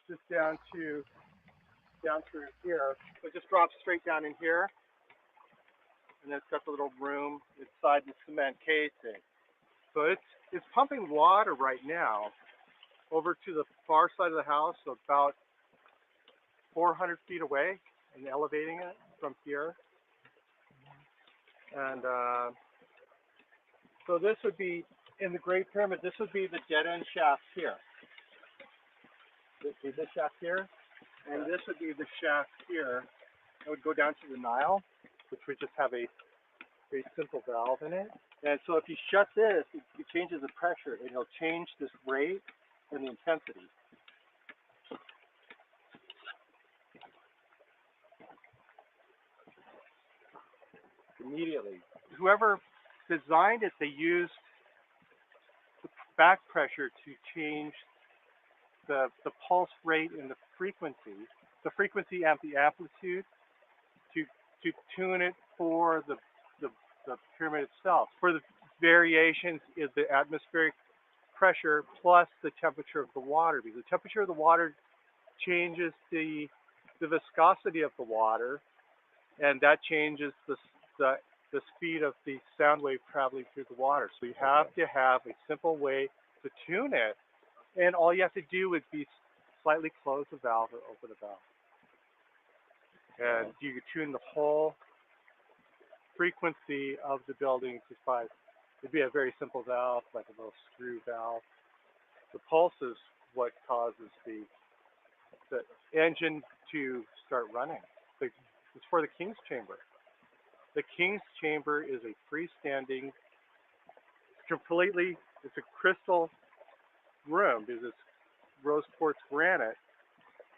Just down through here. So it just drops straight down in here. And then it's got the little room inside the cement casing. So it's pumping water right now over to the far side of the house, so about 400 feet away, and elevating it from here. And so this would be, in the Great Pyramid, this would be the dead end shaft here. This shaft here, and this would be the shaft here. It would go down to the Nile, which would just have a very simple valve in it. And so if you shut this, it changes the pressure, and it'll change this rate and the intensity. Immediately. Whoever designed it, they used back pressure to change the pulse rate and the frequency and the amplitude to tune it for the pyramid itself. For the variations is the atmospheric pressure plus the temperature of the water, because the temperature of the water changes the viscosity of the water, and that changes the speed of the sound wave traveling through the water. So you have to have a simple way to tune it, and all you have to do is be slightly close the valve or open the valve. And you can tune the whole frequency of the building to 5. It'd be a very simple valve, like a little screw valve. The pulse is what causes the engine to start running. It's for the King's Chamber. The King's Chamber is a freestanding, it's a crystal room because it's rose quartz granite.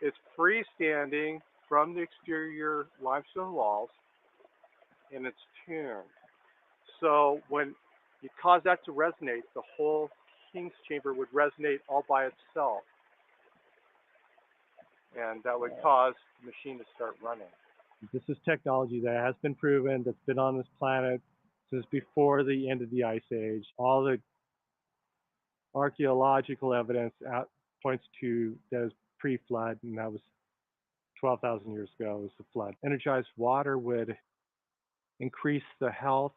It's freestanding from the exterior limestone walls, and it's tuned. So when you cause that to resonate, the whole King's Chamber would resonate all by itself. And that would cause the machine to start running. This is technology that has been proven, that's been on this planet since before the end of the Ice Age. All the archaeological evidence points to that is pre-flood, and that was 12,000 years ago was the flood. Energized water would increase the health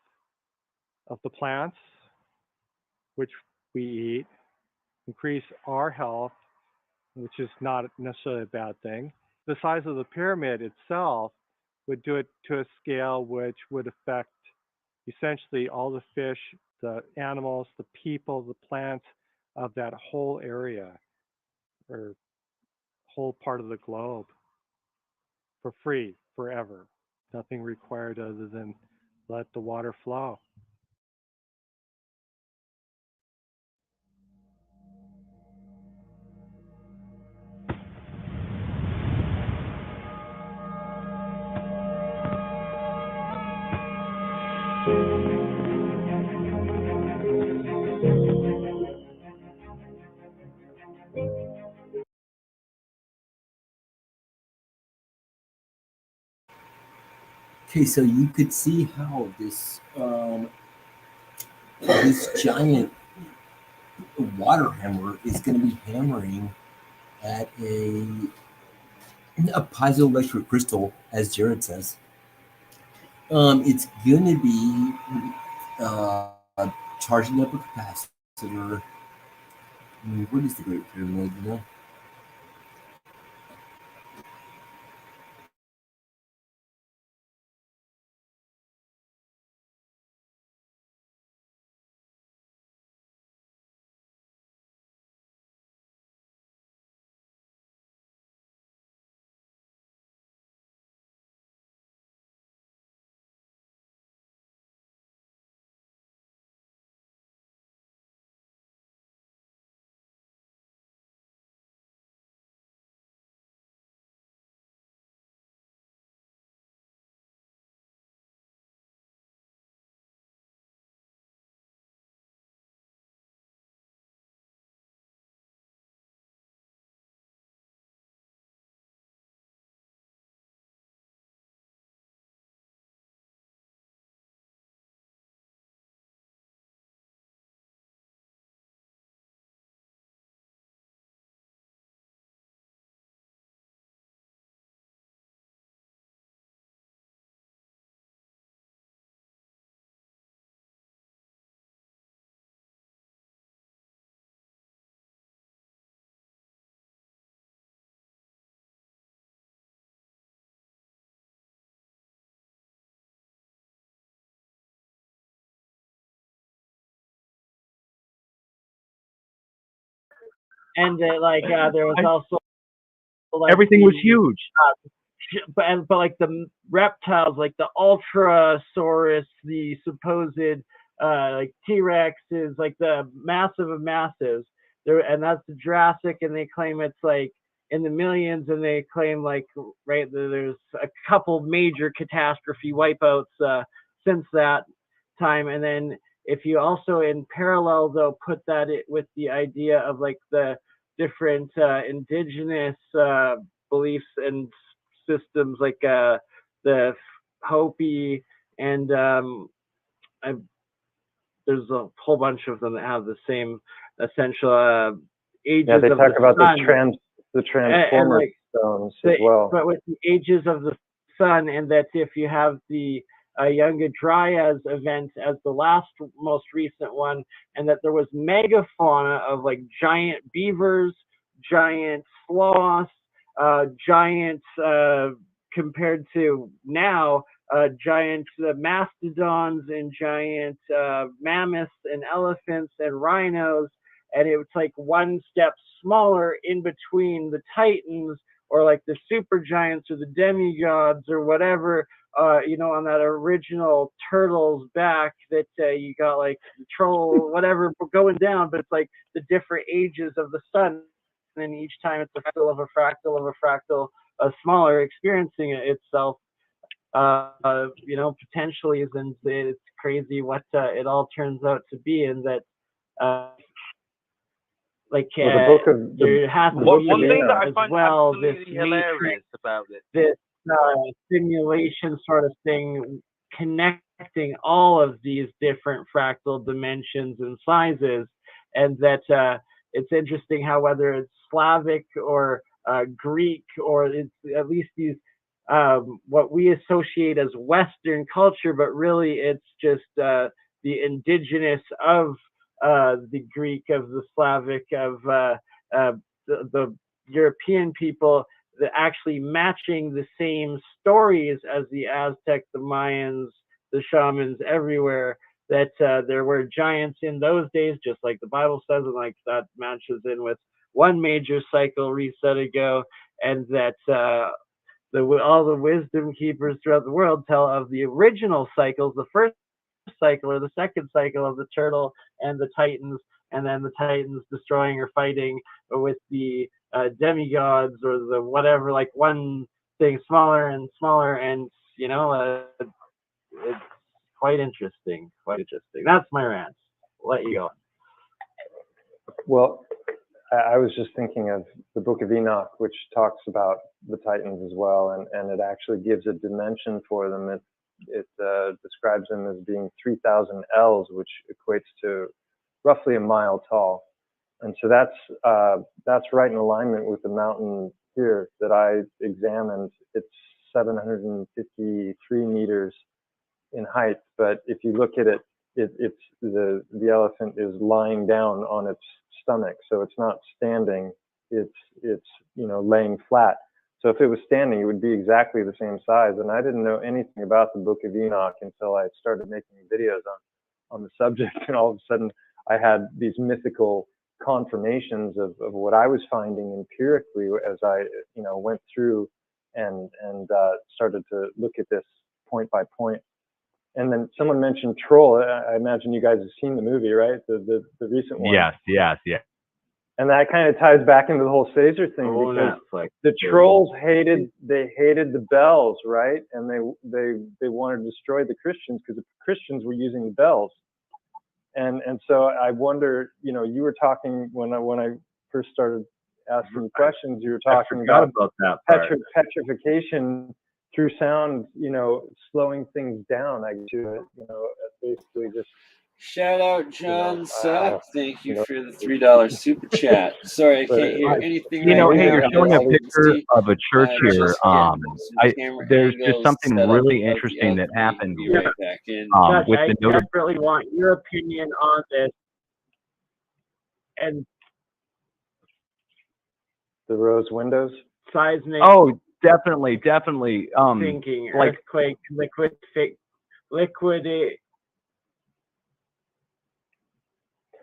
of the plants, which we eat, increase our health, which is not necessarily a bad thing. The size of the pyramid itself would do it to a scale which would affect essentially all the fish, the animals, the people, the plants of that whole area or whole part of the globe for free, forever. Nothing required other than let the water flow. Okay, so you could see how this this giant water hammer is going to be hammering at a piezoelectric crystal, as Jared says. It's going to be charging up a capacitor. What is the Great Pyramid? You know? And there was also everything was huge. But like the reptiles, like the Ultrasaurus, the supposed like T-Rexes, like the massive of massives. And that's the Jurassic, and they claim it's like in the millions, and they claim like there's a couple major catastrophe wipeouts since that time, and then if you also in parallel though put that with the idea of like the different indigenous beliefs and systems, like the Hopi and there's a whole bunch of them that have the same essential ages. Yeah, they of talk the about sun. the transformer like, stones as well. But with the ages of the sun, and that if you have the Younger Dryas event as the most recent one, and that there was megafauna of like giant beavers, giant sloths, giant compared to now, giant mastodons and giant mammoths and elephants and rhinos, and it was like one step smaller in between the titans or like the super giants or the demigods or whatever, on that original turtle's back that you got like the troll, whatever, going down, but it's like the different ages of the sun. And then each time it's a fractal of a fractal of a fractal, smaller, experiencing it itself. Potentially, and it's crazy what it all turns out to be, and that the book of there has to one be thing that I as find well this absolutely hilarious matrix, about it. this simulation sort of thing, connecting all of these different fractal dimensions and sizes, and that it's interesting how whether it's Slavic or Greek, or it's at least these what we associate as Western culture, but really it's just the indigenous of the Greek, of the Slavic, of the European people, that actually matching the same stories as the Aztec, the Mayans, the shamans everywhere, that there were giants in those days, just like the Bible says, and like that matches in with one major cycle reset ago, and that all the wisdom keepers throughout the world tell of the original cycles, the first cycle or the second cycle of the turtle and the titans, and then the titans destroying or fighting with the demigods or the whatever, like one thing smaller and smaller, and it's quite interesting. That's my rant. I'll let you go. Well, I was just thinking of the Book of Enoch, which talks about the Titans as well, and it actually gives a dimension for them. It describes them as being 3,000 ells, which equates to roughly a mile tall. And so that's right in alignment with the mountain here that I examined. It's 753 meters in height, but if you look at it, it's the elephant is lying down on its stomach, so it's not standing. It's laying flat. So if it was standing, it would be exactly the same size. And I didn't know anything about the Book of Enoch until I started making videos on the subject, and all of a sudden I had these mythical confirmations of what I was finding empirically as I went through and started to look at this point by point. And then someone mentioned Troll. I imagine you guys have seen the movie, right? The recent one. Yes. And that kind of ties back into the whole Caesar thing, because the trolls hated the bells, right? And they wanted to destroy the Christians because the Christians were using the bells. And so I wonder, you were talking when I first started asking questions, you were talking about that petrification through sound, slowing things down. I do it, basically just. Shout out John Suck. Thank you for the $3 super chat. Sorry, I can't hear anything. Hey, now. you're showing a picture of a church here. There's just something really interesting that happened here. Josh, With I the desperately want your opinion on this. And the rose windows? Seismic. Oh, definitely. Thinking, earthquake,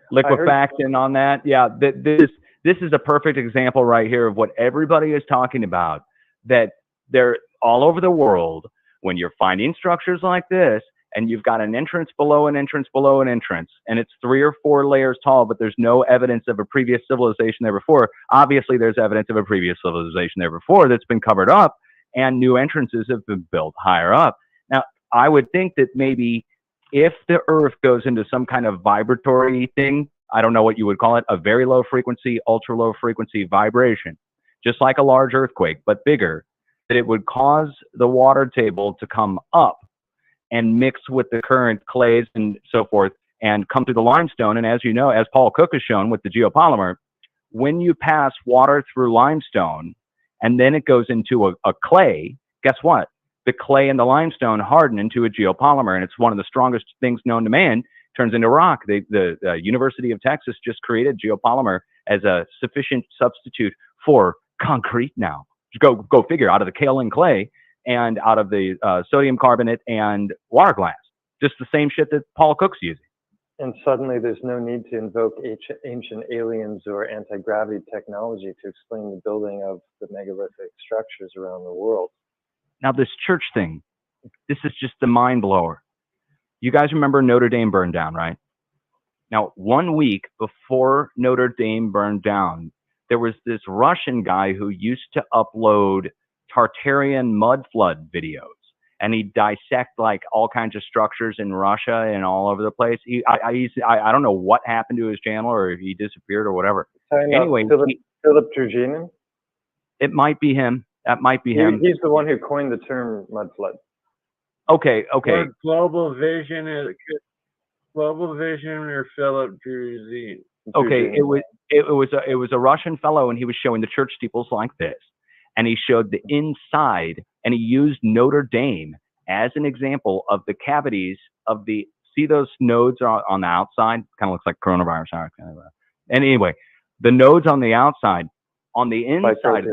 liquefaction on that. Yeah, this is a perfect example right here of what everybody is talking about, that they're all over the world. When you're finding structures like this and you've got an entrance below an entrance below an entrance, and it's 3 or 4 layers tall, but there's no evidence of a previous civilization there before. Obviously there's evidence of a previous civilization there before that's been covered up, and new entrances have been built higher up. Now, I would think that maybe if the Earth goes into some kind of vibratory thing, I don't know what you would call it, a very low frequency, ultra low frequency vibration, just like a large earthquake, but bigger, that it would cause the water table to come up and mix with the current clays and so forth and come through the limestone. And as you know, as Paul Cook has shown with the geopolymer, when you pass water through limestone and then it goes into a clay, guess what? The clay and the limestone harden into a geopolymer, and it's one of the strongest things known to man, turns into rock. The University of Texas just created geopolymer as a sufficient substitute for concrete now. Go figure, out of the kaolin clay and out of the sodium carbonate and water glass. Just the same shit that Paul Cook's using. And suddenly there's no need to invoke ancient aliens or anti-gravity technology to explain the building of the megalithic structures around the world. Now this church thing, this is just the mind blower. You guys remember Notre Dame burned down, right? Now, 1 week before Notre Dame burned down, there was this Russian guy who used to upload Tartarian mud flood videos. And he'd dissect like all kinds of structures in Russia and all over the place. I don't know what happened to his channel, or if he disappeared or whatever. Anyway, Philip Druginin? It might be him. That might be him. He's the one who coined the term mud flood. Okay. Or Global Vision or Philip Druzine. Okay, it was a Russian fellow, and he was showing the church steeples like this, and he showed the inside, and he used Notre Dame as an example of the cavities of the, see those nodes on the outside? Kind of looks like coronavirus. And anyway, the nodes on the outside, on the inside,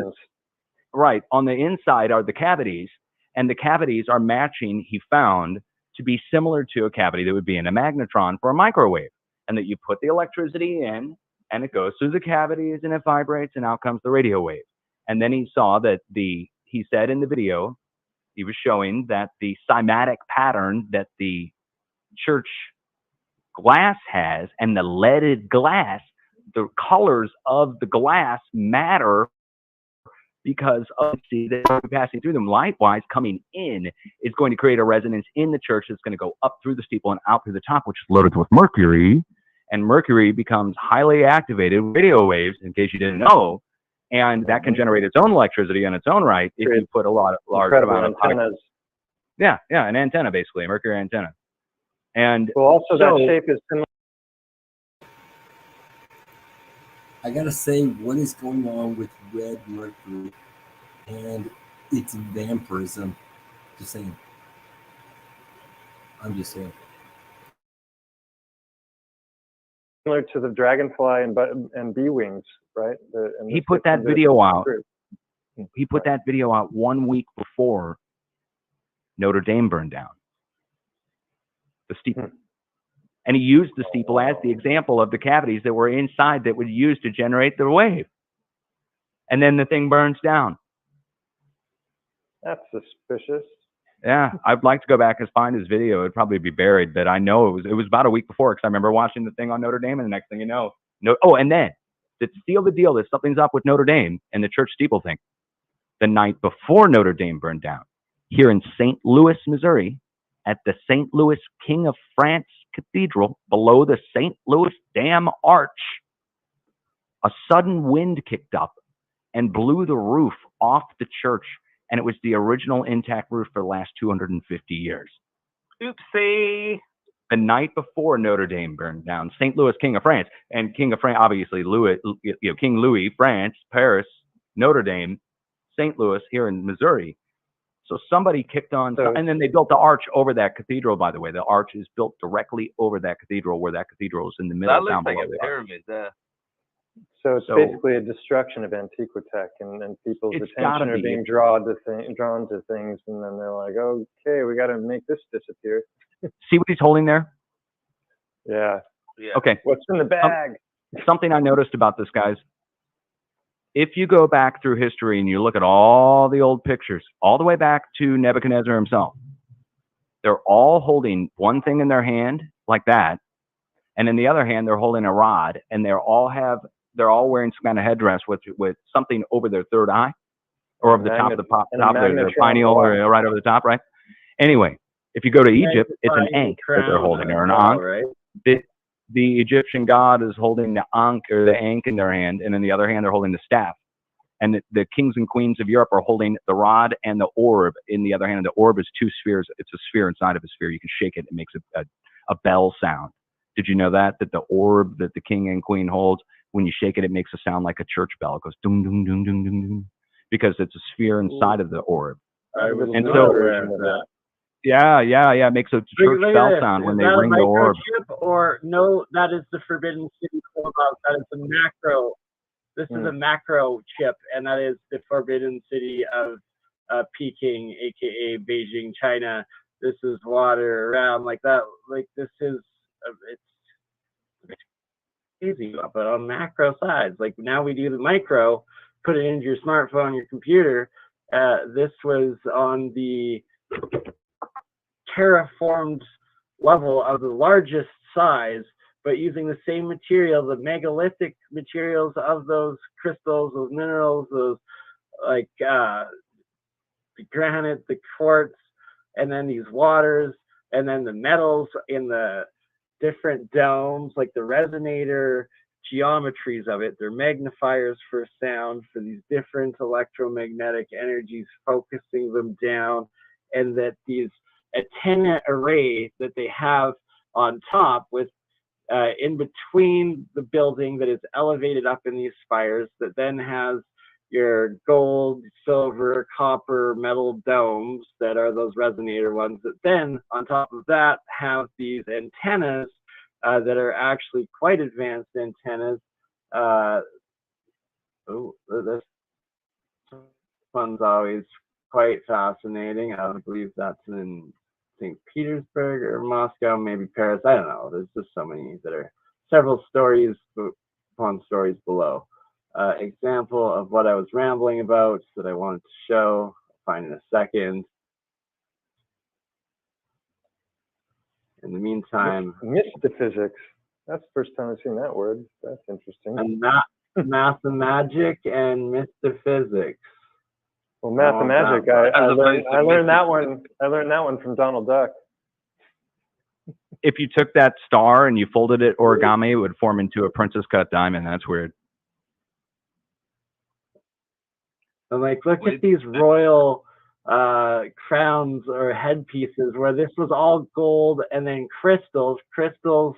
right, on the inside are the cavities, and the cavities are matching, he found, to be similar to a cavity that would be in a magnetron for a microwave, and that you put the electricity in, and it goes through the cavities, and it vibrates, and out comes the radio wave. And then he saw that he said in the video, he was showing that the cymatic pattern that the church glass has, and the leaded glass, the colors of the glass matter because of the passing through them. Light-wise, coming in is going to create a resonance in the church that's going to go up through the steeple and out through the top, which is loaded with mercury. And mercury becomes highly activated radio waves, in case you didn't know. And that can generate its own electricity in its own right if you put a large amount of antennas. Yeah, an antenna, basically, a mercury antenna. And well, also that shape is similar. I gotta say, what is going on with red mercury and its vampirism? Just saying. I'm just saying. Similar to the dragonfly and bee wings, right? He put that video out. He put that video out 1 week before Notre Dame burned down. The steeple. And he used the steeple as the example of the cavities that were inside that would use to generate the wave. And then the thing burns down. That's suspicious. Yeah, I'd like to go back and find his video. It'd probably be buried, but I know it was about a week before, because I remember watching the thing on Notre Dame, and the next thing you know, and then to seal the deal that something's up with Notre Dame and the church steeple thing, the night before Notre Dame burned down, here in St. Louis, Missouri, at the St. Louis King of France Cathedral, below the St. Louis Dam Arch, a sudden wind kicked up and blew the roof off the church, and it was the original intact roof for the last 250 years. Oopsie. The night before Notre Dame burned down, St. Louis King of France, and King of France, obviously Louis, King Louis, France, Paris, Notre Dame, St. Louis here in Missouri. So somebody kicked on, and then they built the arch over that cathedral, by the way. The arch is built directly over that cathedral, where that cathedral is in the middle. That looks like a pyramid. So it's basically a destruction of Antiquitech, and people's attention are being drawn to things, and then they're like, okay, we got to make this disappear. See what he's holding there? Yeah. Okay. What's in the bag? Something I noticed about this, guys. If you go back through history and you look at all the old pictures, all the way back to Nebuchadnezzar himself, they're all holding one thing in their hand like that, and in the other hand they're holding a rod, and they're all wearing some kind of headdress with something over their third eye, or over the top of the top of their pineal, or right over the top, right? Anyway, If you go to Then Egypt, it's an flying ankh that they're crown holding, as or an well, ankh. right? The Egyptian god is holding the ankh or the ankh in their hand, and in the other hand, they're holding the staff. And the kings and queens of Europe are holding the rod and the orb in the other hand. And the orb is two spheres. It's a sphere inside of a sphere. You can shake it. It makes a bell sound. Did you know that the orb that the king and queen holds, when you shake it, it makes a sound like a church bell. It goes ding, ding, ding, ding, ding, ding, because it's a sphere inside of the orb. I was And not so, aware of that. yeah, it makes a church Look bell at this. sound when Is they that a ring the orb. microchip or no? That is the Forbidden City Clubhouse. That is a macro. This is a macro chip, and that is the Forbidden City of Peking, aka Beijing, China. This is water around like that. Like this is it's easy, but on macro sides. Like now we do the micro, put it into your smartphone, your computer. This was on the terraformed level of the largest size, but using the same material, the megalithic materials of those crystals, those minerals, those like the granite, the quartz, and then these waters, and then the metals in the different domes, like the resonator geometries of it. They're magnifiers for sound, for these different electromagnetic energies, focusing them down, and that these antenna array that they have on top with in between the building that is elevated up in these spires, that then has your gold, silver, copper, metal domes that are those resonator ones, that then on top of that have these antennas that are actually quite advanced antennas. This one's always quite fascinating. I believe that's in St. Petersburg or Moscow, maybe Paris. I don't know. There's just so many that are several stories upon stories below. Example of what I was rambling about that I wanted to show. I'll find in a second. In the meantime, Mystaphysics. That's the first time I've seen that word. That's interesting. Mathemagic and Mystaphysics. Well, Mathemagic. I learned that one. I learned that one from Donald Duck. If you took that star and you folded it origami, it would form into a princess cut diamond. That's weird. And like, look at these royal crowns or headpieces where this was all gold and then crystals. Crystals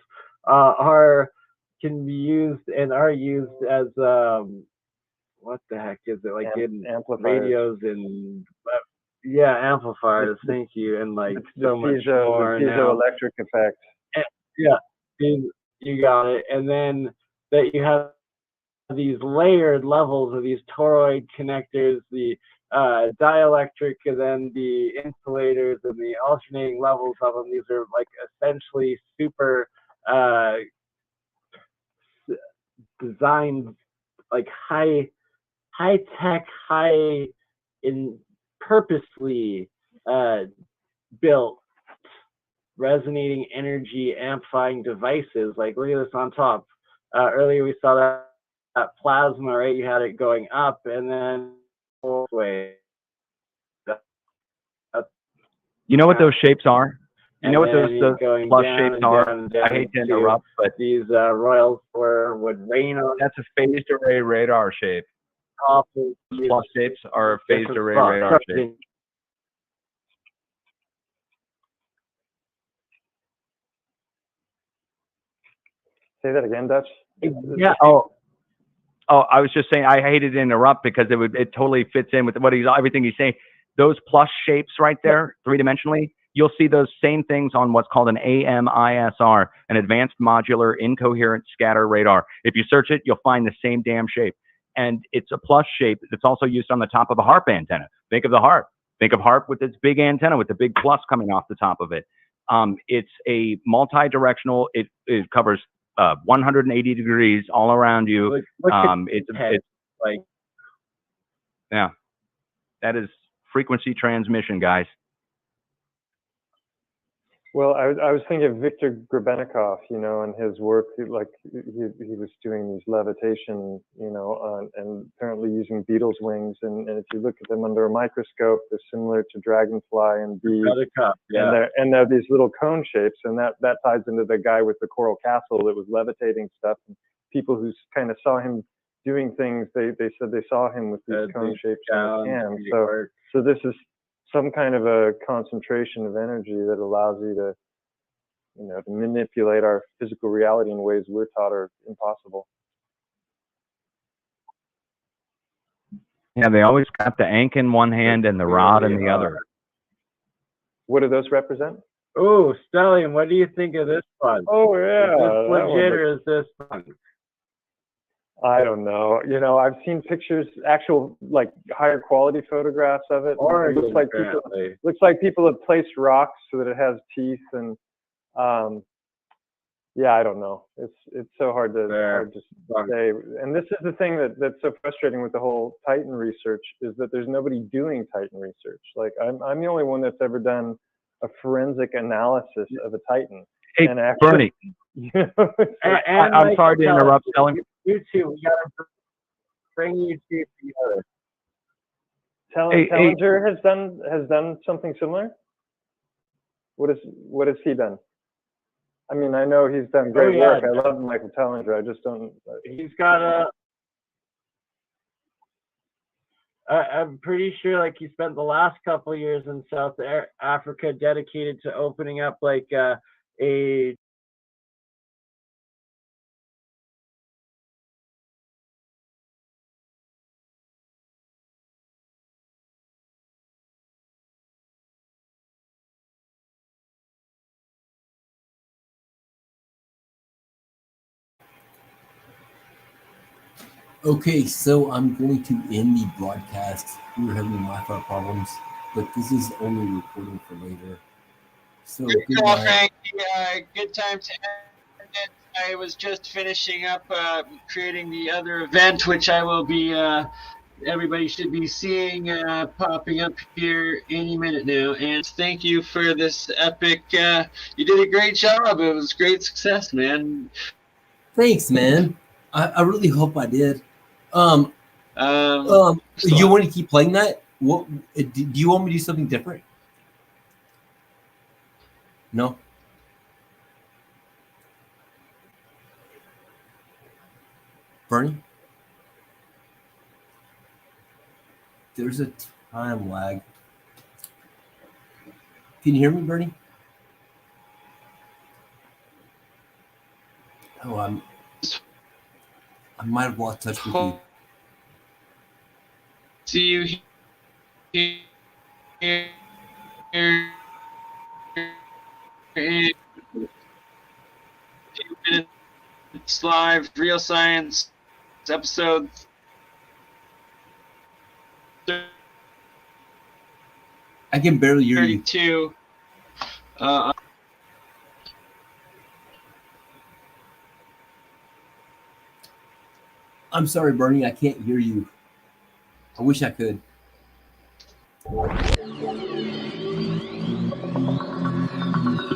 can be used and are used as what the heck is it, like in amplifiers. radios and amplifiers. Thank you. And like so much more the now. piezoelectric effect. You got it. And then that you have these layered levels of these toroid connectors, the dielectric, and then the insulators and the alternating levels of them. These are like essentially super designed, like high tech, purposely built resonating energy amplifying devices. Like look at this on top. Earlier we saw that plasma, right? You had it going up and then way. You know what those shapes are? You know what those going plus down shapes and are? down and down I hate to interrupt, but these royals would rain on. That's a phased array radar shape. Top of these Plus shapes are a phased different array spots. radar shape. Say that again, Dutch. Yeah. Oh, I was just saying I hated to interrupt because it totally fits in with everything he's saying. Those plus shapes right there, three-dimensionally, you'll see those same things on what's called an AMISR, an Advanced Modular Incoherent Scatter Radar. If you search it, you'll find the same damn shape. And it's a plus shape that's also used on the top of a harp antenna. Think of the harp. Think of harp with its big antenna with the big plus coming off the top of it. It's a multi-directional. It covers 180 degrees all around you. It's like, yeah, that is frequency transmission, guys. Well, I was thinking of Viktor Grebennikov, you know, and his work. Like he was doing these levitation, you know, and apparently using beetles' wings. And if you look at them under a microscope, they're similar to dragonfly and bees. Yeah. And they're these little cone shapes, and that ties into the guy with the coral castle that was levitating stuff. And people who kind of saw him doing things, they said they saw him with these cone shapes in his hand. So this is some kind of a concentration of energy that allows you to, you know, to manipulate our physical reality in ways we're taught are impossible. Yeah, they always got the ankh in one hand and the rod in the other. What do those represent? Oh, Stellium, what do you think of this one? Oh yeah, Is this legit or is this fun? I don't know. You know, I've seen pictures, actual like higher quality photographs of it. It looks like people have placed rocks so that it has teeth, and yeah, I don't know. It's so hard to say. And this is the thing that's so frustrating with the whole Titan research, is that there's nobody doing Titan research. Like I'm the only one that's ever done a forensic analysis of a Titan. Hey, and actually, Bernie. you know, I'm sorry to interrupt, Stellium. You two, we gotta bring you two together. Tellinger has done something similar. What has he done? I mean, I know he's done great work. I love Michael Tellinger. I just don't. He's got I'm pretty sure like he spent the last couple of years in South Africa dedicated to opening up like a Okay, so I'm going to end the broadcast. We were having Wi-Fi problems, but this is only recording for later. So Good call, Frankie. Good time to end it. I was just finishing up creating the other event, which I will be. Everybody should be seeing popping up here any minute now. And thank you for this epic. You did a great job. It was great success, man. Thanks, man. I really hope I did. You want to keep playing that? What do you want me to do something different? No. Bernie? There's a time lag. Can you hear me, Bernie? Oh, I might have lost touch with you. See you here. In 2 minutes live, Real Science episode. I can barely hear 32. you. I'm sorry, Bernie. I can't hear you. I wish I could.